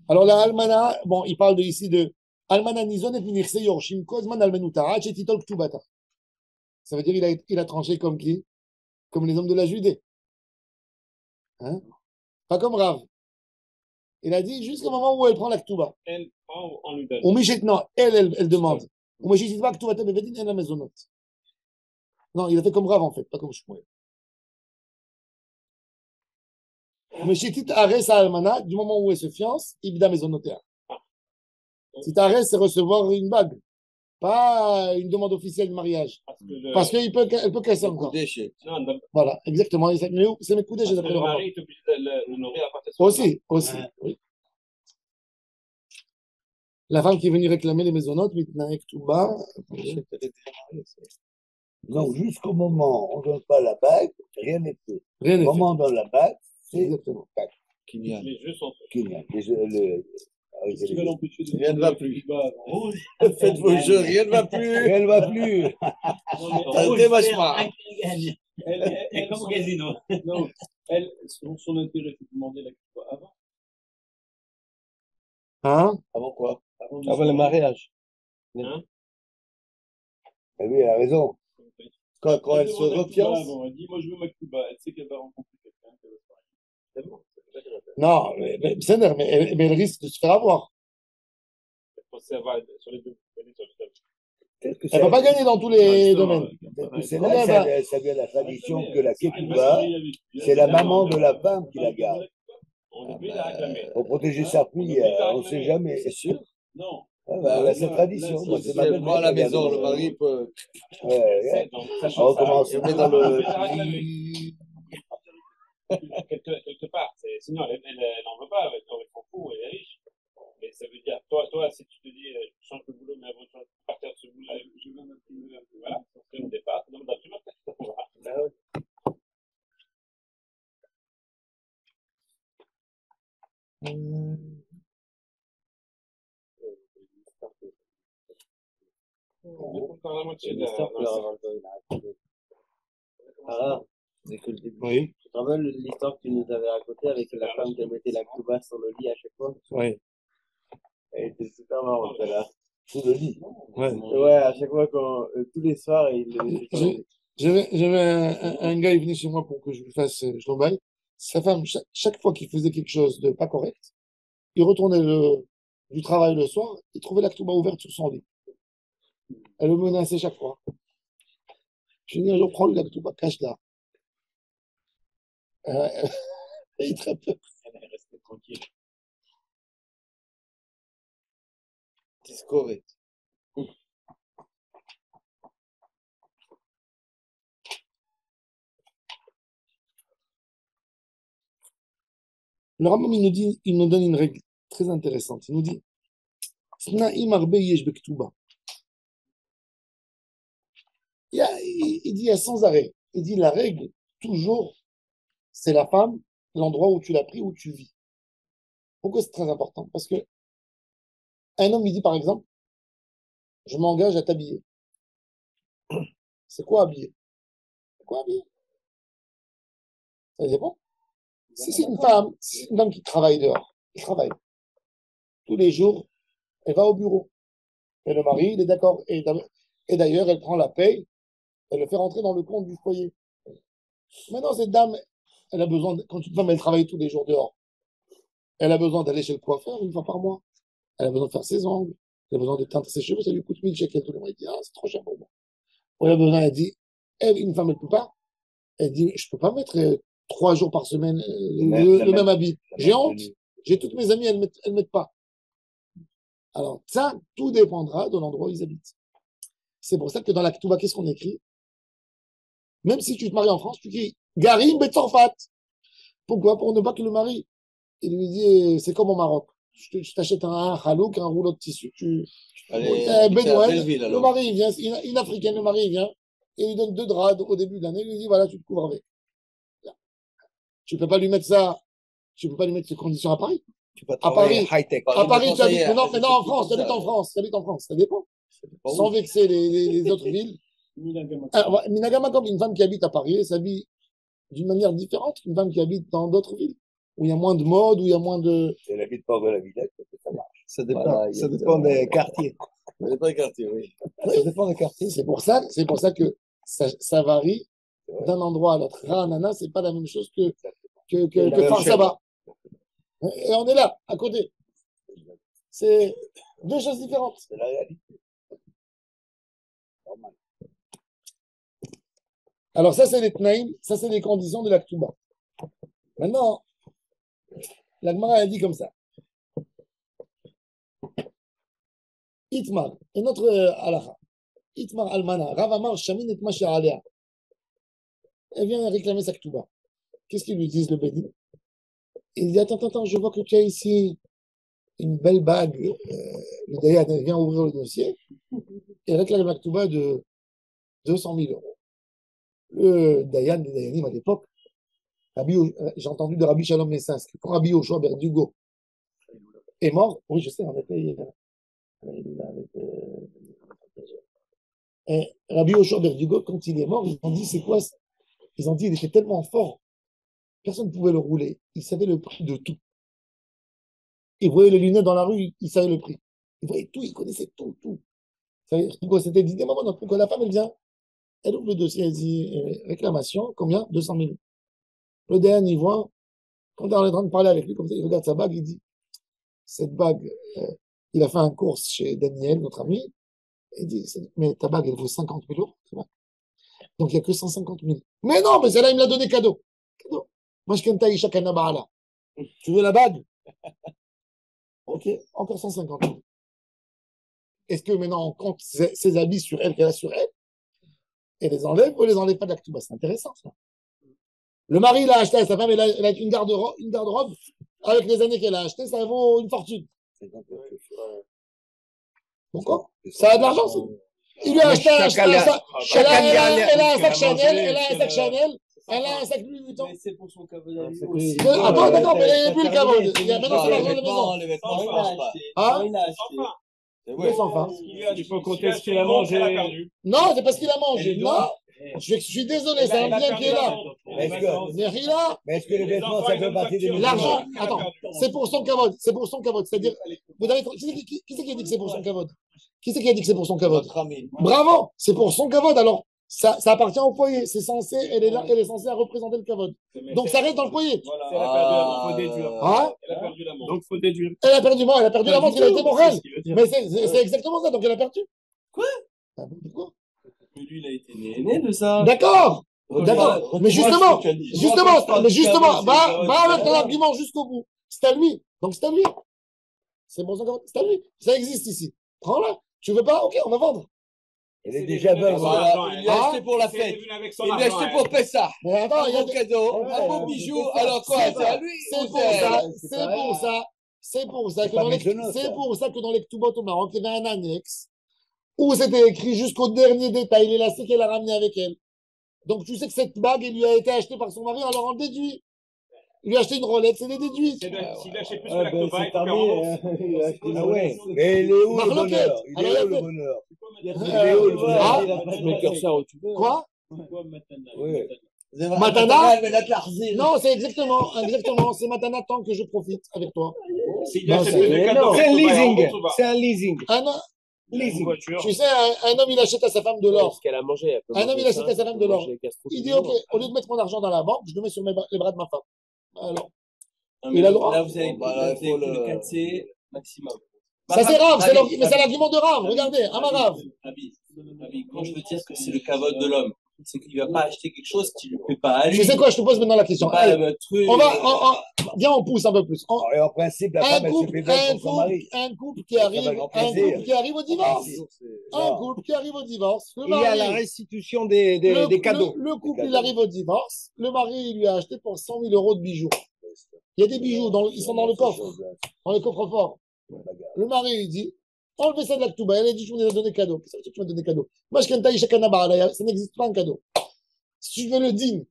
Alors la Almana, bon, il parle ici de Almana Nizon et Minirse Yorshim Kozman Almenutara Chetitol Ktubata. Ça veut dire il a tranché comme qui? Comme les hommes de la Judée. Hein? Pas comme Rav. Il a dit jusqu'au moment où elle prend la Ktuba. Elle prend en lui donne. Non, elle demande. Non, il a fait comme Rav en fait, pas comme Shmuel. Meshitit Ares Almana, du moment où elle se fiance, Ibda Maisonotea. Si t'arrêtes, c'est recevoir une bague, pas une demande officielle de mariage. Parce qu'elle peut casser encore. Voilà, exactement. C'est mes coudées, j'ai d'après le Rambam. Le mari est obligé de le nourrir à partir de Aussi, oui. La femme qui est venue réclamer les maisonnotes, Mitnaek Touba. Donc, jusqu'au moment où on ne donne pas la bague, rien n'est fait. Rien n'est fait. Au moment où on donne la bague, c'est exactement. Les jeux sont faits. Rien ne va plus. Faites vos jeux, rien ne va plus. Rien ne va plus. Elle, comme au casino. Non, elle, son intérêt, c'est de demander la coupe avant. Hein? Avant quoi? Avant le mariage. Hein? Ah oui, elle a raison. Quand elle se refiance. Elle dit, moi je veux ma Cuba. Elle sait qu'elle va rencontrer quelqu'un qui va se marier. C'est bon. Non, mais elle risque de se faire avoir. Ça va sur les deux. Peut-être que Elle ne va pas gagner dans tous les Non, domaines. peut-être que c'est Combien là elle va- que ça vient de la tradition que la Ketouba, c'est la maman de la femme qui la garde. Pour protéger sa fille, on ne sait jamais. C'est sûr. Non. Ah bah, c'est tradition. Moi, c'est Si ma elle belle-mère prend à la qui a maison, gardé le mari peut. Ouais, on recommence. Je mets dans le. Quelque part. Sinon, elle n'en veut pas. Elle s'en fout. Elle est riche. Mais ça veut dire, toi, si tu te dis, je change de boulot, mais avant de partir de ce boulot, je veux m'imprimer un peu. Voilà, c'est le départ. Donc, tu vas. Encore la moitié de L'histoire que leur inventeur, il a raconté. Ah, C'est que le début. Oui, tu te rappelles l'histoire que tu nous avais racontée avec la femme qui mettait la Cuba sur le lit à chaque fois? oui. Elle était super marrante, celle-là. Sous le lit. Ouais. Ouais, à chaque fois, tous les soirs, il le mettait sur le lit. J'avais un gars, il venait chez moi pour que je lui fasse, je l'emballe. Sa femme, chaque fois qu'il faisait quelque chose de pas correct, il retournait du travail le soir, il trouvait la ketouba ouverte sur son lit. Elle le menaçait chaque fois. Je lui dis un jour, prends le la ketouba, cache-la. Et il très peu. Elle est restée tranquille. Discoré. Le Rambam, il nous donne une règle très intéressante. Il nous dit, Snaim arbe yesh bektuba. Il dit, il y a sans arrêt. Il dit, la règle, toujours, c'est la femme, l'endroit où tu l'as pris, où tu vis. Pourquoi c'est très important? Parce que un homme, il dit, par exemple, je m'engage à t'habiller. C'est quoi habiller? C'est quoi habiller? Ça dépend. Si c'est une femme qui travaille dehors, qui travaille tous les jours, elle va au bureau. Et le mari, il est d'accord. Et d'ailleurs, elle prend la paye, elle le fait rentrer dans le compte du foyer. Maintenant, cette dame, elle a besoin, quand une femme, elle travaille tous les jours dehors, elle a besoin d'aller chez le coiffeur une fois par mois. Elle a besoin de faire ses ongles. Elle a besoin de teindre ses cheveux. Ça lui coûte 1000 shekels tous les mois. Il dit, ah, c'est trop cher pour moi. Elle a besoin, elle dit, une femme, elle peut pas. Elle dit, je peux pas mettre 3 jours par semaine le même habit. J'ai honte. J'ai toutes mes amies, elles mettent pas. Alors, ça, tout dépendra de l'endroit où ils habitent. C'est pour ça que dans la Ketouba, qu'est-ce qu'on écrit? Même si tu te maries en France, tu dis Garim Betzorfat. Pourquoi? Pour ne pas que le mari, il lui dit, c'est comme au Maroc. Je t'achète un halouk, un rouleau de tissu, Bédouin, le mari, il vient, une africaine, le mari, il vient, et il lui donne 2 draps au début de l'année, il lui dit, voilà, tu te couvres avec. Tu peux pas lui mettre ça, tu peux pas lui mettre ces conditions à Paris. Tu peux À Paris, high-tech. à Paris, tu habites, mais non, en France, tu habites en France, ça dépend. Sans vexer les autres villes. Minagama, comme une femme qui habite à Paris, elle s'habille d'une manière différente qu'une femme qui habite dans d'autres villes, où il y a moins de mode, où il y a moins de. Elle habite pas dans la Villette, ça marche. Ça dépend, Voilà, ça dépend des quartiers. Ça dépend des quartiers, oui. Ça dépend des quartiers. C'est pour ça que ça varie d'un endroit à l'autre. Ranana, c'est pas la même chose que Farsaba. Et on est là, à côté. C'est 2 choses différentes. C'est la réalité. Normal. Alors ça, c'est les tnaïm, ça, c'est les conditions de la Ketouba. Maintenant, la Gemara a dit comme ça. Itmar, et notre halakha. Itmar almana, Rav Amar shamin et masha alea. Elle vient réclamer sa Ketouba. Qu'est-ce qu'ils lui disent, le bédin? Il dit, attends, je vois que tu as ici une belle bague. Le Dayan vient ouvrir le dossier et réclame la Ketouba de 200 000 euros. Le Dayan, les Dayanim à l'époque, j'ai entendu de Rabbi Shalom Messas, que quand Rabbi Yoshua Berdugo est mort, oui, je sais, on était et Rabbi Yoshua Berdugo, quand il est mort, ils ont dit, c'est quoi? Ils ont dit, il était tellement fort, personne ne pouvait le rouler. Il savait le prix de tout. Il voyait les lunettes dans la rue, il savait le prix. Il voyait tout, il connaissait tout. Ça veut dire que c'était dit des moments, donc pourquoi la femme, elle vient, elle ouvre le dossier, elle dit réclamation, combien? 200 000. Le dernier, il voit, quand on est en train de parler avec lui, comme ça, il regarde sa bague, il dit, cette bague, il a fait un course chez Daniel, notre ami, il dit, mais ta bague, elle vaut 50 000 euros. Donc, il n'y a que 150 000. Mais non, mais celle-là, il me l'a donné cadeau. Cadeau. Moi, je kenta Isha Kanabala. Tu veux la bague? Ok, encore 150 000. Est-ce que maintenant, on compte ses habits sur elle, qu'elle a sur elle, et les enlève ou les enlève pas de la ketouba? C'est intéressant, ça. Le mari, il a acheté à sa femme, elle a une garde-robe. Avec les années qu'elle a acheté, ça vaut une fortune. Pourquoi? Ça a de l'argent, ça. Il lui a acheté un sac Chanel, elle a un sac Chanel, elle a un sac Louis Vuitton. Mais c'est pour son caveau d'avis. Attends, d'accord, mais il n'y a plus le caveau. Il y a maintenant son argent de maison. Les vêtements, je pense pas. Hein? Il a acheté. Oui, sans fin. Il faut compter ce qu'il a mangé. Non, c'est parce qu'il a mangé. Non, je suis désolé, c'est un bien qui est là. Est-ce que les vêtements, ça fait partie des L'argent, attends, c'est pour son cavode. C'est pour son cavode. C'est-à-dire, vous avez, qui c'est qui a dit que c'est pour son cavode? Qui c'est qui a dit que c'est pour son cavode? Bravo, c'est pour son cavode. Alors, ça appartient au foyer. C'est censé, elle est censée représenter le cavode. Donc, ça reste dans le foyer. Elle a perdu, faut déduire. Hein? Elle a perdu la montre. Donc, faut déduire. Elle a perdu la montre, elle a été morale. Mais c'est exactement ça. Donc, elle a perdu. Quoi? Pourquoi? Mais lui, il a été né de ça. D'accord. D'accord. Mais justement, va avec ton argument jusqu'au bout. C'est à lui. Donc, c'est à lui. C'est bon, c'est à lui. Ça existe ici. Prends-la. Tu veux pas? Ok, on va vendre. Elle est déjà veuve. Il l'a acheté pour la fête. Il l'a acheté pour Pessah. Mais attends, Un beau cadeau, un beau bijou. Alors quoi? C'est à lui. C'est pour ça que dans les Ktubot au Maroc, il y avait un annexe où c'était écrit jusqu'au dernier détail les lacets qu'elle a ramenés avec elle. Donc tu sais que cette bague, elle lui a été achetée par son mari, alors on le déduit. Il lui a acheté une Rolex, c'est des déduits. S'il a acheté plus que la Ktoba, il faut faire rembourser. Ah ouais. Mais il est où le bonheur? Il est où le bonheur? Il est où le bonheur? Quoi? Oui. Matana? Non, c'est exactement. C'est Matana tant que je profite avec toi. S'il achète plus de cadeaux, C'est un leasing. C'est un leasing. leasing. Tu sais, un homme, il achète à sa femme de l'or. Ce qu'elle a mangé. Un homme, il achète à sa femme de l'or. Il dit, OK, au lieu de mettre mon argent dans la banque, je le mets sur les bras de ma femme. Alors, il a le droit. Là, vous avez le 4C maximum. Ça, c'est Rav, mais c'est l'argument de Rav. Regardez, Amarav. Abi, quand je veux dire que c'est le cavode de l'homme, c'est qu'il ne va pas acheter quelque chose qui ne lui plaît pas à lui. Tu sais quoi, je te pose maintenant la question. Viens, on pousse un peu plus. Et en principe, la femme, elle se fait belle pour son mari. Un couple qui arrive au divorce. Un couple qui arrive au divorce. Il y a la restitution des cadeaux. Le couple, il arrive au divorce. Le mari, il lui a acheté pour 100 000 euros de bijoux. Il y a des bijoux, ils sont dans le coffre, dans le coffre-fort. Le mari, il dit, enlevez ça de la Ktouba. Elle a dit, je vous ai donné cadeau. Qu'est-ce que tu m'as donné cadeau? Moi, je kenta Isha Kanabala, ça n'existe pas un cadeau. Si tu veux le din,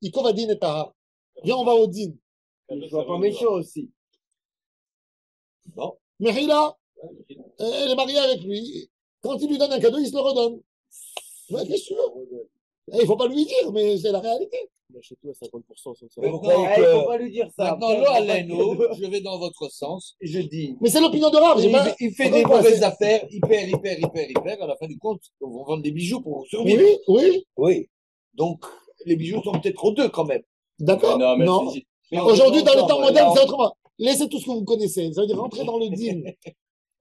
il kova din et tahar. Viens, on va au din. Je vois pas méchant aussi. Bon. Mais Hila, elle est mariée avec lui. Quand il lui donne un cadeau, il se le redonne. Ouais, qu'est-ce que tu veux? Il ne faut pas lui dire, mais c'est la réalité. Chez toi, 50% sans ça. Il ne faut pas lui dire ça. Maintenant, l'eau à l'anneau, je vais dans votre sens, je dis. Mais c'est l'opinion de Rav. Il fait des mauvaises affaires, il perd. À la fin du compte, on va vendre des bijoux pour survivre. Oui. Donc, les bijoux sont peut-être trop deux quand même. D'accord. Non. Aujourd'hui, dans les temps modernes, c'est autrement. Laissez tout ce que vous connaissez. Ça veut dire rentrer dans le din.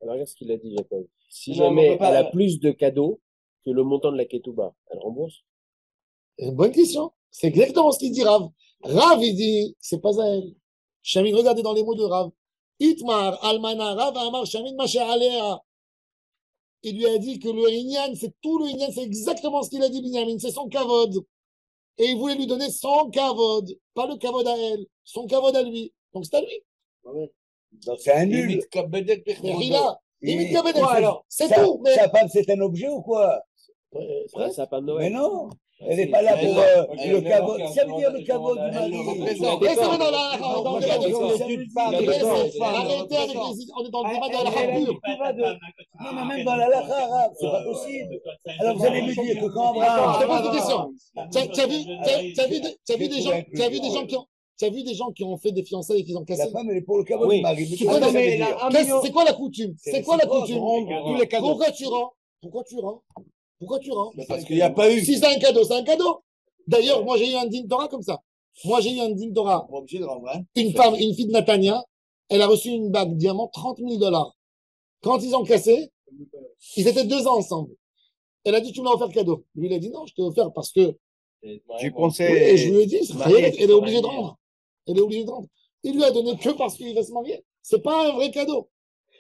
Alors, regarde ce qu'il a dit, Jacob. Si jamais elle a plus de cadeaux que le montant de la ketouba, elle rembourse? Une bonne question. C'est exactement ce qu'il dit Rav. Rav, il dit, c'est pas à elle. Shamin, regardez dans les mots de Rav. Itmar, Almana, Rav, Amar, Shamin, Masher, Alea. Il lui a dit que le Inyan, c'est tout le Inyan, c'est exactement ce qu'il a dit, Binyamin, c'est son kavod. Et il voulait lui donner son kavod, pas le kavod à elle, son kavod à lui. Donc c'est à lui. Donc c'est un nul. C'est tout. Mais... Sa femme, c'est un objet ou quoi? C'est un sapin de Noël. Mais non. Elle n'est pas là pour le caveau. Ça veut dire le caveau du mari. Arrêtez avec les... On est dans le débat de la harpure. Non, mais même dans la lacha, c'est pas possible. Alors vous allez me dire que quand Abraham... Je te pose une question. Tu as vu des gens qui ont fait des fiançailles et qui ont cassé? La femme, elle est pour le caveau du mari. C'est quoi la coutume? Pourquoi tu rends? pourquoi tu rends? Pourquoi tu rends? Parce qu'il n'y a pas eu. Si c'est un cadeau, c'est un cadeau. D'ailleurs, moi, j'ai eu un din Torah comme ça. Moi, j'ai eu un din Torah. On est obligé de rendre, hein. Une femme, une fille de Natania, elle a reçu une bague diamant, $30 000. Quand ils ont cassé, ils étaient 2 ans ensemble. Elle a dit, tu me l'as offert cadeau. Lui, il a dit, non, je t'ai offert parce que. Tu Oui, pensais. et je lui ai dit, elle est obligée de rendre. Elle est obligée de rendre. Il lui a donné que parce qu'il va se marier. C'est pas un vrai cadeau.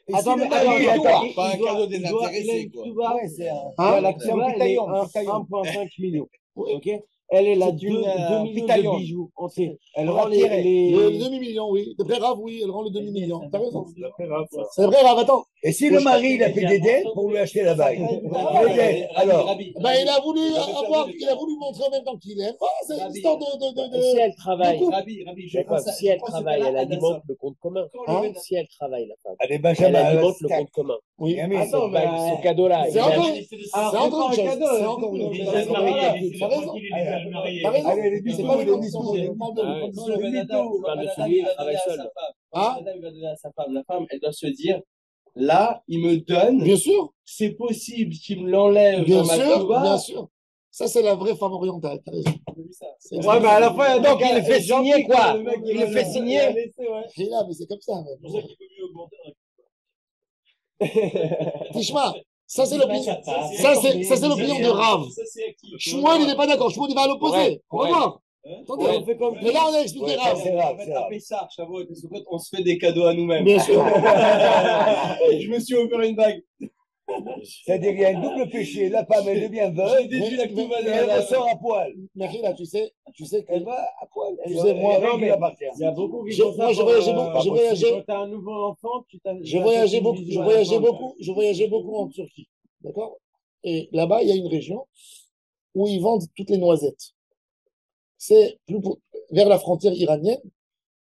Et Attends, si mais le mari, attends, attends, Pas un cadeau désintéressé, quoi. Ouais, c'est un. Hein? la C'est un Cuba, elle est pitaillon, 1,5 million. Oui. Ok? Elle est là, C'est 2 une, millions pitaillon. de bijoux entiers. Elle On rend va tirer. Le demi-million, oui. D'après Rav, oui, elle rend le demi-million. T'as raison. Très grave, ça. C'est vrai, Rav, attends. Et si le mari, il a fait des dettes pour lui acheter la bague? Les dettes, alors. Ben, il a voulu montrer en même temps qu'il aime. Oh, c'est une histoire Si elle travaille, Rabbi, je Jacob, pense à- si elle je pense à travaille, ce elle cas-là, alimente le compte commun. Hein? Si elle travaille, la femme, Allez, elle Benjamin, alimente le compte commun. Oui. Attends, mais Ce cadeau-là, C'est encore une pas un chose. cadeau, C'est encore une Il chose. est déjà marié, T'as il est raison. tranquille, il est déjà marié. T'as raison. Allez, les C'est pas les mythos, conditions. les Je parle de- Ah ouais. Quand le Benadam parle de va celui, il donner travaille à seul. sa femme, Ah. le Benadam, il va donner à sa femme. La femme, elle doit se dire, là, il me donne, Bien sûr. c'est possible qu'il me l'enlève Bien dans ma sûr. Cuba. Bien sûr. Ça, c'est la vraie femme orientale. T'as raison. J'ai vu ça. C'est Ouais, mais à la fin, Donc, il le fait signer, quoi. Il le fait signer. J'ai là, mais c'est comme ça. C'est pour ça qu'il peut mieux augmenter un Tishma, ça, c'est l'opinion. Ça, c'est l'opinion de Rav. Ça, c'est acquis. Shmuel, il n'est pas d'accord. Shmuel, il va à l'opposé. On va voir. Attendez. on fait comme Mais là, on a expliqué Ouais, Rav. c'est grave, En fait, c'est à grave. Pessah, Shavuot et Sukkot, on se fait des cadeaux à nous-mêmes. Bien sûr. Je me suis offert une bague. C'est-à-dire, il y a un double péché. La femme, elle devient J'ai veuve déduit la Cuba et de elle la ressort à poil. Mais là, tu sais que. Elle va à poil. Tu sais, moi, elle non, mais- appartient. Il y a beaucoup qui J'ai- font ça. moi, j'ai pour, voyagé beaucoup, j'ai voyagé. Quand t'as un nouveau enfant, Je voyageais beaucoup, en Turquie. D'accord? Et là-bas, il y a une région où ils vendent toutes les noisettes. C'est vers la frontière iranienne.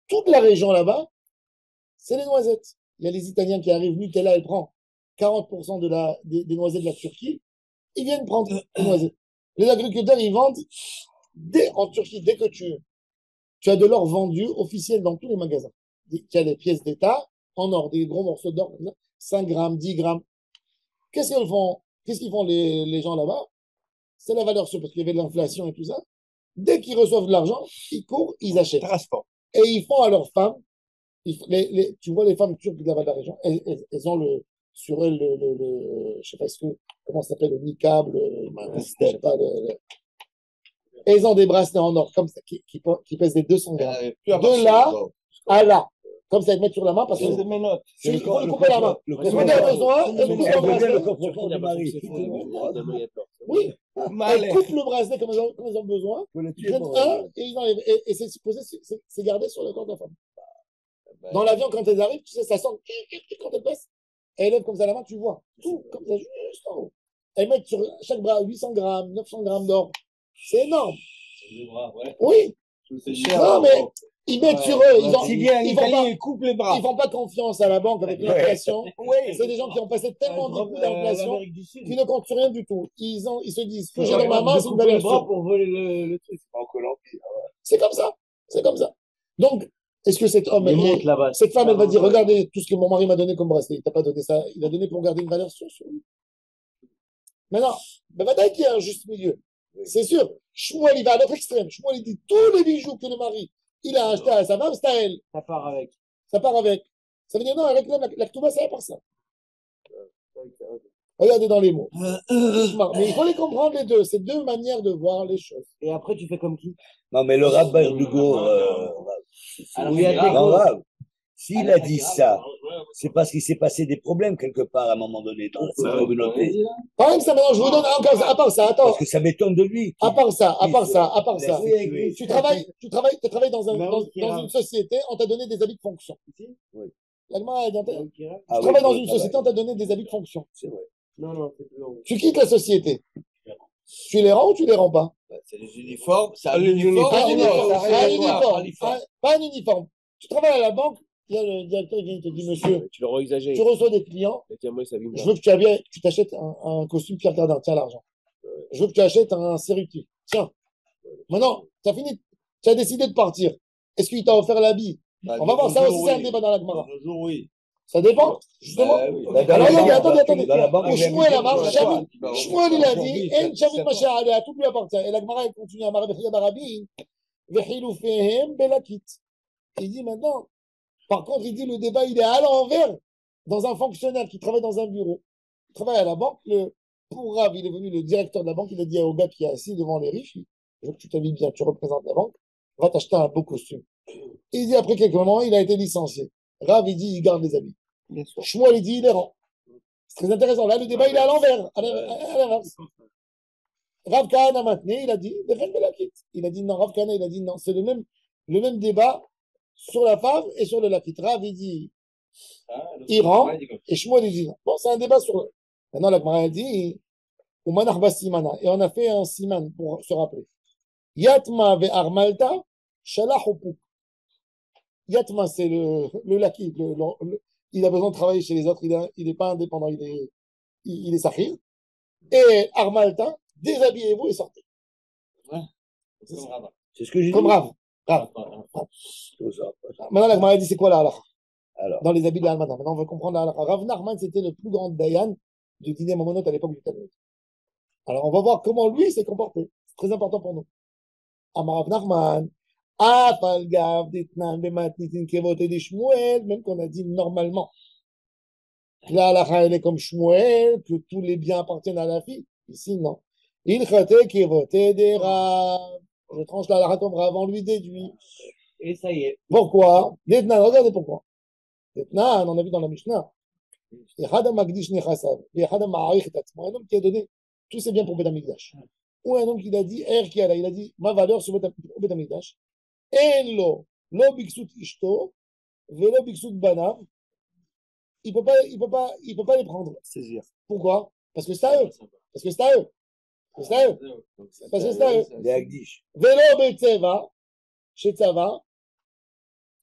Toute la région là-bas, c'est les noisettes. Il y a les Italiens qui arrivent, Nutella, elle prend 40% des noisettes de la Turquie. Ils viennent prendre les noisettes. Les agriculteurs, ils vendent en Turquie, dès que tu as de l'or vendu officiel dans tous les magasins. Tu as des pièces d'État en or, des gros morceaux d'or, comme ça, 5 grammes, 10 grammes. Qu'est-ce qu'ils font? Qu'est-ce qu'ils font les gens là-bas? C'est la valeur sûre, parce qu'il y avait de l'inflation et tout ça. Dès qu'ils reçoivent de l'argent, ils courent, ils achètent. Transport. Et ils font à leurs femmes, tu vois les femmes turques de la région, elles ont sur elles je sais pas comment ça s'appelle, le niqab, je sais pas, elles ont des bracelets en or, comme ça, qui pèsent des 200 grammes. De là à là. Comme ça, elles mettent sur la main parce que C'est mes notes. il faut lui couper la main. Si on a besoin, elle coupe le Elle devient le bracelet. coffre-fort du mari. Oui, Mal. elle coupe le bracelet comme ils ont besoin. Faut le Ils tuer prennent pour un et ils enlèvent. Et c'est supposé, c'est gardé sur le corps de la femme. Dans l'avion, quand elles arrivent, tu sais, ça sent. Quand elles passent, elles lèvent comme ça la main, tu vois. Tout, comme ça, juste en haut. Elles mettent sur chaque bras 800 grammes, 900 grammes d'or. C'est énorme. Oui. C'est cher. Non, mais ils mettent sur eux. Si bien Ils vont l'Italien, pas. il coupe les bras. Ils font pas confiance à la banque avec l'inflation. Oui. C'est des gens qui ont passé tellement de coups d'inflation l'Amérique du Sud. qui ne comptent sur rien du tout. Ils se disent, ce que j'ai dans ma main, c'est une couper le valeur bras sûre. pour voler le truc. En Colombie. C'est comme ça. C'est comme ça. Donc, est-ce que cet homme, Les montres là-bas. cette femme, elle va dire, regardez tout ce que mon mari m'a donné comme bracelet. Il t'a pas donné ça. Il a donné pour garder une valeur sûre sur lui. Maintenant, ben, maintenant qu'il y a un juste milieu. C'est sûr. Shmuel, il va à l'autre extrême. Shmuel, il dit, tous les bijoux que le mari, il a acheté à sa femme, c'est à elle. Ça part avec. Ça part avec. Ça veut dire, non, avec la Ktouba, ça va par ça. Regardez dans les mots. Mais il faut les comprendre les deux. C'est deux manières de voir les choses. Et après, tu fais comme qui? Non, mais le rabbin Dugo, Oui, il y a des non, gros. grave. S'il a dit ça, c'est parce qu'il s'est passé des problèmes quelque part à un moment donné dans cette communauté. Par exemple, ça, maintenant, je vous donne encore, à part ça, attends. Parce que ça m'étonne de lui. À part ça. Tu travailles dans Kira. une société, on t'a donné des habits de fonction. Oui. L'Allemagne a dit, tu Ah oui, travailles dans oui, une travail. société, on t'a donné des habits de fonction. C'est vrai. Non, c'est plus long. Tu quittes la société. Tu les rends ou tu les rends pas? C'est les uniformes, c'est un Les uniforme. Un uniformes, uniforme. ça Un reste quoi, uniforme. Pas un uniforme. Tu travailles à la banque, il y a le directeur qui vient et te dit, monsieur, Tu l'auras exagéré. tu reçois des clients, Tiens, moi, ça je veux que tu t'achètes un costume Pierre Cardin, tiens l'argent. Je veux que tu achètes un Cerruti. Tiens. Maintenant, tu as fini, tu as décidé de partir. Est-ce qu'il t'a offert l'habit? On va voir, ça aussi, c'est un débat dans la Gemara. Un jour, oui. Ça dépend, justement. Alors, attendez. Au Shmuel Amar, Shmuel, il a dit, En Shamit Masha Alea, tout lui appartient. Et la Gemara, elle continue à Amar Bechia Barabin, Vechilufehem Belakit. Il dit maintenant, par contre, il dit, le débat, il est à l'envers dans un fonctionnaire qui travaille dans un bureau. Il travaille à la banque, pour Rav, il est venu le directeur de la banque, il a dit au gars qui est assis devant les riches, je veux que tu t'habilles bien, tu représentes la banque, va t'acheter un beau costume. Et il dit, après quelques moments, il a été licencié. Rav, il dit, il garde les habits. Shmuel, il dit, il les rend. C'est très intéressant. Là, le débat, il est à l'envers, à l'inverse. Rav Kahana maintenant, il a dit, il a dit non, Rav Kahana, il a dit non, c'est le même débat sur la femme et sur le lakit. Rav, il dit, il rend, et Shmuel, il dit non. Bon, c'est un débat sur le. Maintenant, la Gemara dit, et on a fait un siman pour se rappeler. Yatma ve armalta, shalahopuk. Yatma, c'est le lakit. Il a besoin de travailler chez les autres, il n'est pas indépendant, il est sahir. Et armalta, déshabillez-vous et sortez. Ouais. C'est ce que j'ai dit. Comme Rav. Maintenant, la Gemara dit, c'est quoi la halakha? Alors. Dans les habits de la Almana. Maintenant, on veut comprendre la halakha. Rav Nachman, c'était le plus grand dayan du dîner Mamonot à l'époque du Talmud. Alors, on va voir comment lui s'est comporté. C'est très important pour nous. Amar Rav Nachman, même qu'on a dit normalement que la halakha, elle est comme Shmuel, que tous les biens appartiennent à la fille. Ici, non. Il chate qui votait des Rav. Je tranche la halakha comme Rav, on lui déduit. Et ça y est. Pourquoi? Detnan, regardez pourquoi. Detnan, on a vu dans la Mishnah. Un homme qui a donné tous ses biens pour Beth Amikdash. Ou un homme qui a dit, il a dit, ma valeur sur Beth Amikdash. Elo, lo biksut ishto, velo biksut banav. Il peut pas les prendre. Saisir. Pourquoi? Parce que c'est à eux. Parce que c'est à eux. C'est à eux. Parce que c'est à eux. Les Agdish. Velo betseva, chez Tzava,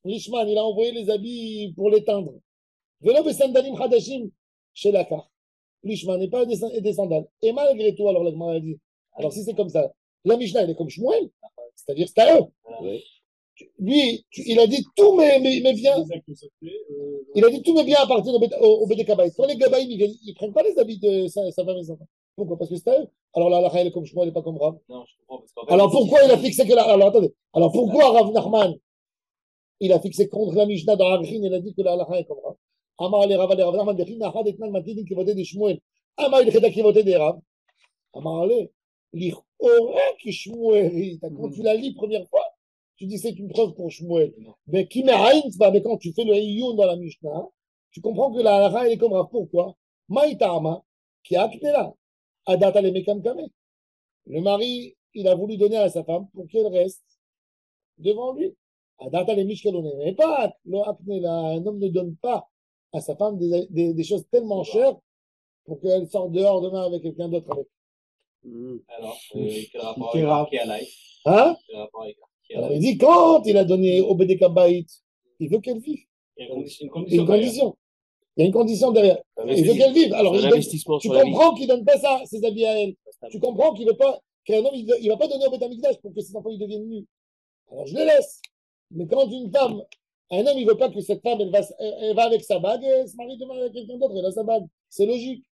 Lishman, il a envoyé les habits pour les teindre. Velo besandalim chadashim, chez Lakar. Lishman n'est pas des sandales. Et malgré tout, alors la Gemara dit, alors si c'est comme ça, la Mishnah, elle est comme Shmuel, c'est-à-dire c'est à eux. Oui. Lui, il a dit tous mes biens. Il a dit tous mes biens appartiennent au Bédé Kabaït. Quand les Gabaïm, ils ne prennent pas les habits de sa femme et ses enfants. Pourquoi? Parce que c'est à eux. Alors là, la elle est comme Shmuel, elle n'est pas comme Rav. Non, je comprends. Parce qu'en fait, alors pourquoi il a fixé que la. Alors attendez. Alors pourquoi Rav Nachman, il a fixé contre la Mishnah dans Archin, il a dit que la halakha est comme Rav. Amar le Rav Nachman, Dechin Achad Etnan Matidin qui votait de Shmuel. Amar il Cheda qui votait des Rav. Amar le. L'Ichora qui Shmuel. Quand tu la lis première fois, tu dis c'est une preuve pour Shmuel. Mais qui mais quand tu fais le Iyun dans la Mishnah, tu comprends que la halakha elle est comme Rav. Pourquoi? Maïtama, qui a acté là. Adata le Mekam Kame. Le mari, il a voulu donner à sa femme pour qu'elle reste devant lui. Adata le Mishkalone. Mais pas, un homme ne donne pas à sa femme des choses tellement chères pour qu'elle sorte dehors demain avec quelqu'un d'autre avec. Alors, quel rapport avec Arki Alaï? Hein? Quel rapport avec Arki Alors Alaï? il dit, quand il a donné au BDK Baït, il veut qu'elle vive. Il y a une Une condition. Il y a une condition derrière. Il veut qu'elle vive. Alors, tu comprends qu'il ne donne pas ça, ses habits à elle. Tu comprends qu'il veut pas, qu'un homme, il ne va pas donner au Beth Amikdash pour que ses enfants ils deviennent nus. Alors, je le laisse. Mais quand une femme, un homme, il ne veut pas que cette femme, elle va avec sa bague et elle se marie demain avec quelqu'un d'autre, elle a sa bague. C'est logique.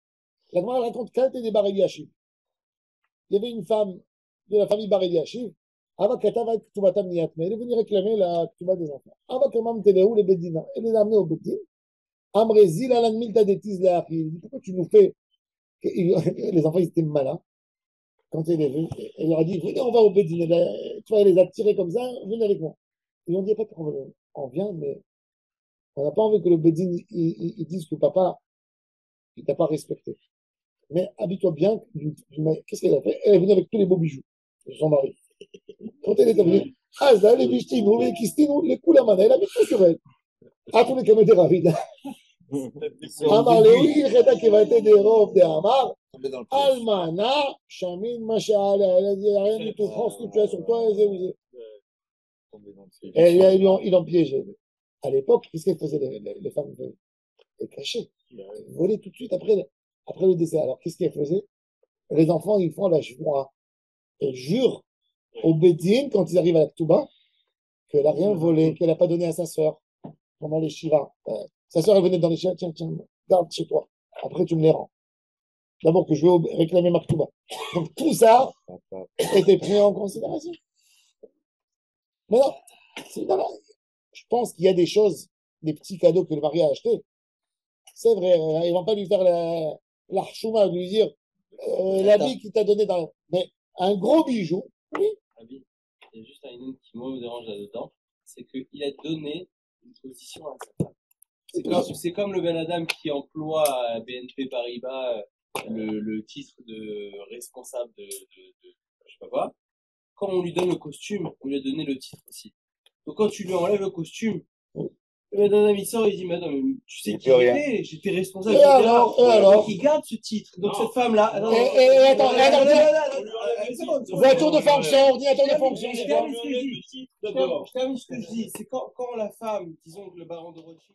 La Gemara raconte qu'elle était des Bareli Hashiv. Il y avait une femme de la famille Bareli Hashiv. Elle est venue réclamer la Ketouba des enfants. Les Bedina. Elle les a amenés au Bedin. Amrezil Alan Milta Detis Leachil. Pourquoi tu nous fais. Les enfants, ils étaient malins. Quand elle est venue, elle leur a dit venez, on va au Bedin. Tu vois, elle les a tirés comme ça, venez avec moi. Ils ont dit pas qu'on on vient, mais on n'a pas envie que le Bedin ils disent que papa, il t'a pas respecté. Mais habille-toi bien. Qu'est-ce qu'elle a fait? Elle est venue avec tous les beaux bijoux de son mari. Quand elle est venue, là, les bichetinos, les kistinos, les koulamana, elle a mis tout sur elle. Ah, tous les caméras rapides. Amar Lewi, il reta qui va être des robes de Amar. Almana, Shamin, Masha'ala. Elle a dit rien du tout. France, tout tu as sur toi, et ils l'ont piégé. À l'époque, qu'est-ce qu'elles faisaient les femmes? Elles cachaient. Elles volaient tout de suite après le décès. Alors, qu'est-ce qu'elles faisaient? Les enfants, ils font la joie. Elles jurent au Bedin, quand ils arrivent à la Ketouba, qu'elle n'a rien volé, qu'elle n'a pas donné à sa sœur pendant les Shiva. Sa sœur, elle venait dans les chiens, tiens, garde chez toi. Après, tu me les rends. D'abord que je vais réclamer ma Ktouba. Donc tout ça était pris en considération. Mais non, je pense qu'il y a des choses, des petits cadeaux que le mari a achetés. C'est vrai, ils ne vont pas lui faire la chouma, lui dire l'habit qu'il t'a donné dans. Mais un gros bijou, oui. Il y a juste un truc qui moi me dérange là-dedans, c'est qu'il a donné une position à sa femme. C'est comme le Ben Adam qui emploie à BNP Paribas le titre de responsable de je sais pas quoi. Quand on lui donne le costume, on lui a donné le titre aussi. Donc quand tu lui enlèves le costume, le Ben Adam il sort, il dit madame, tu sais qui j'étais responsable. Et alors donc il garde ce titre. Donc cette femme-là. Attends, voiture de fonction, ordinateur de fonction. Je termine ce que je dis. C'est quand la femme, disons que le baron de Rothschild.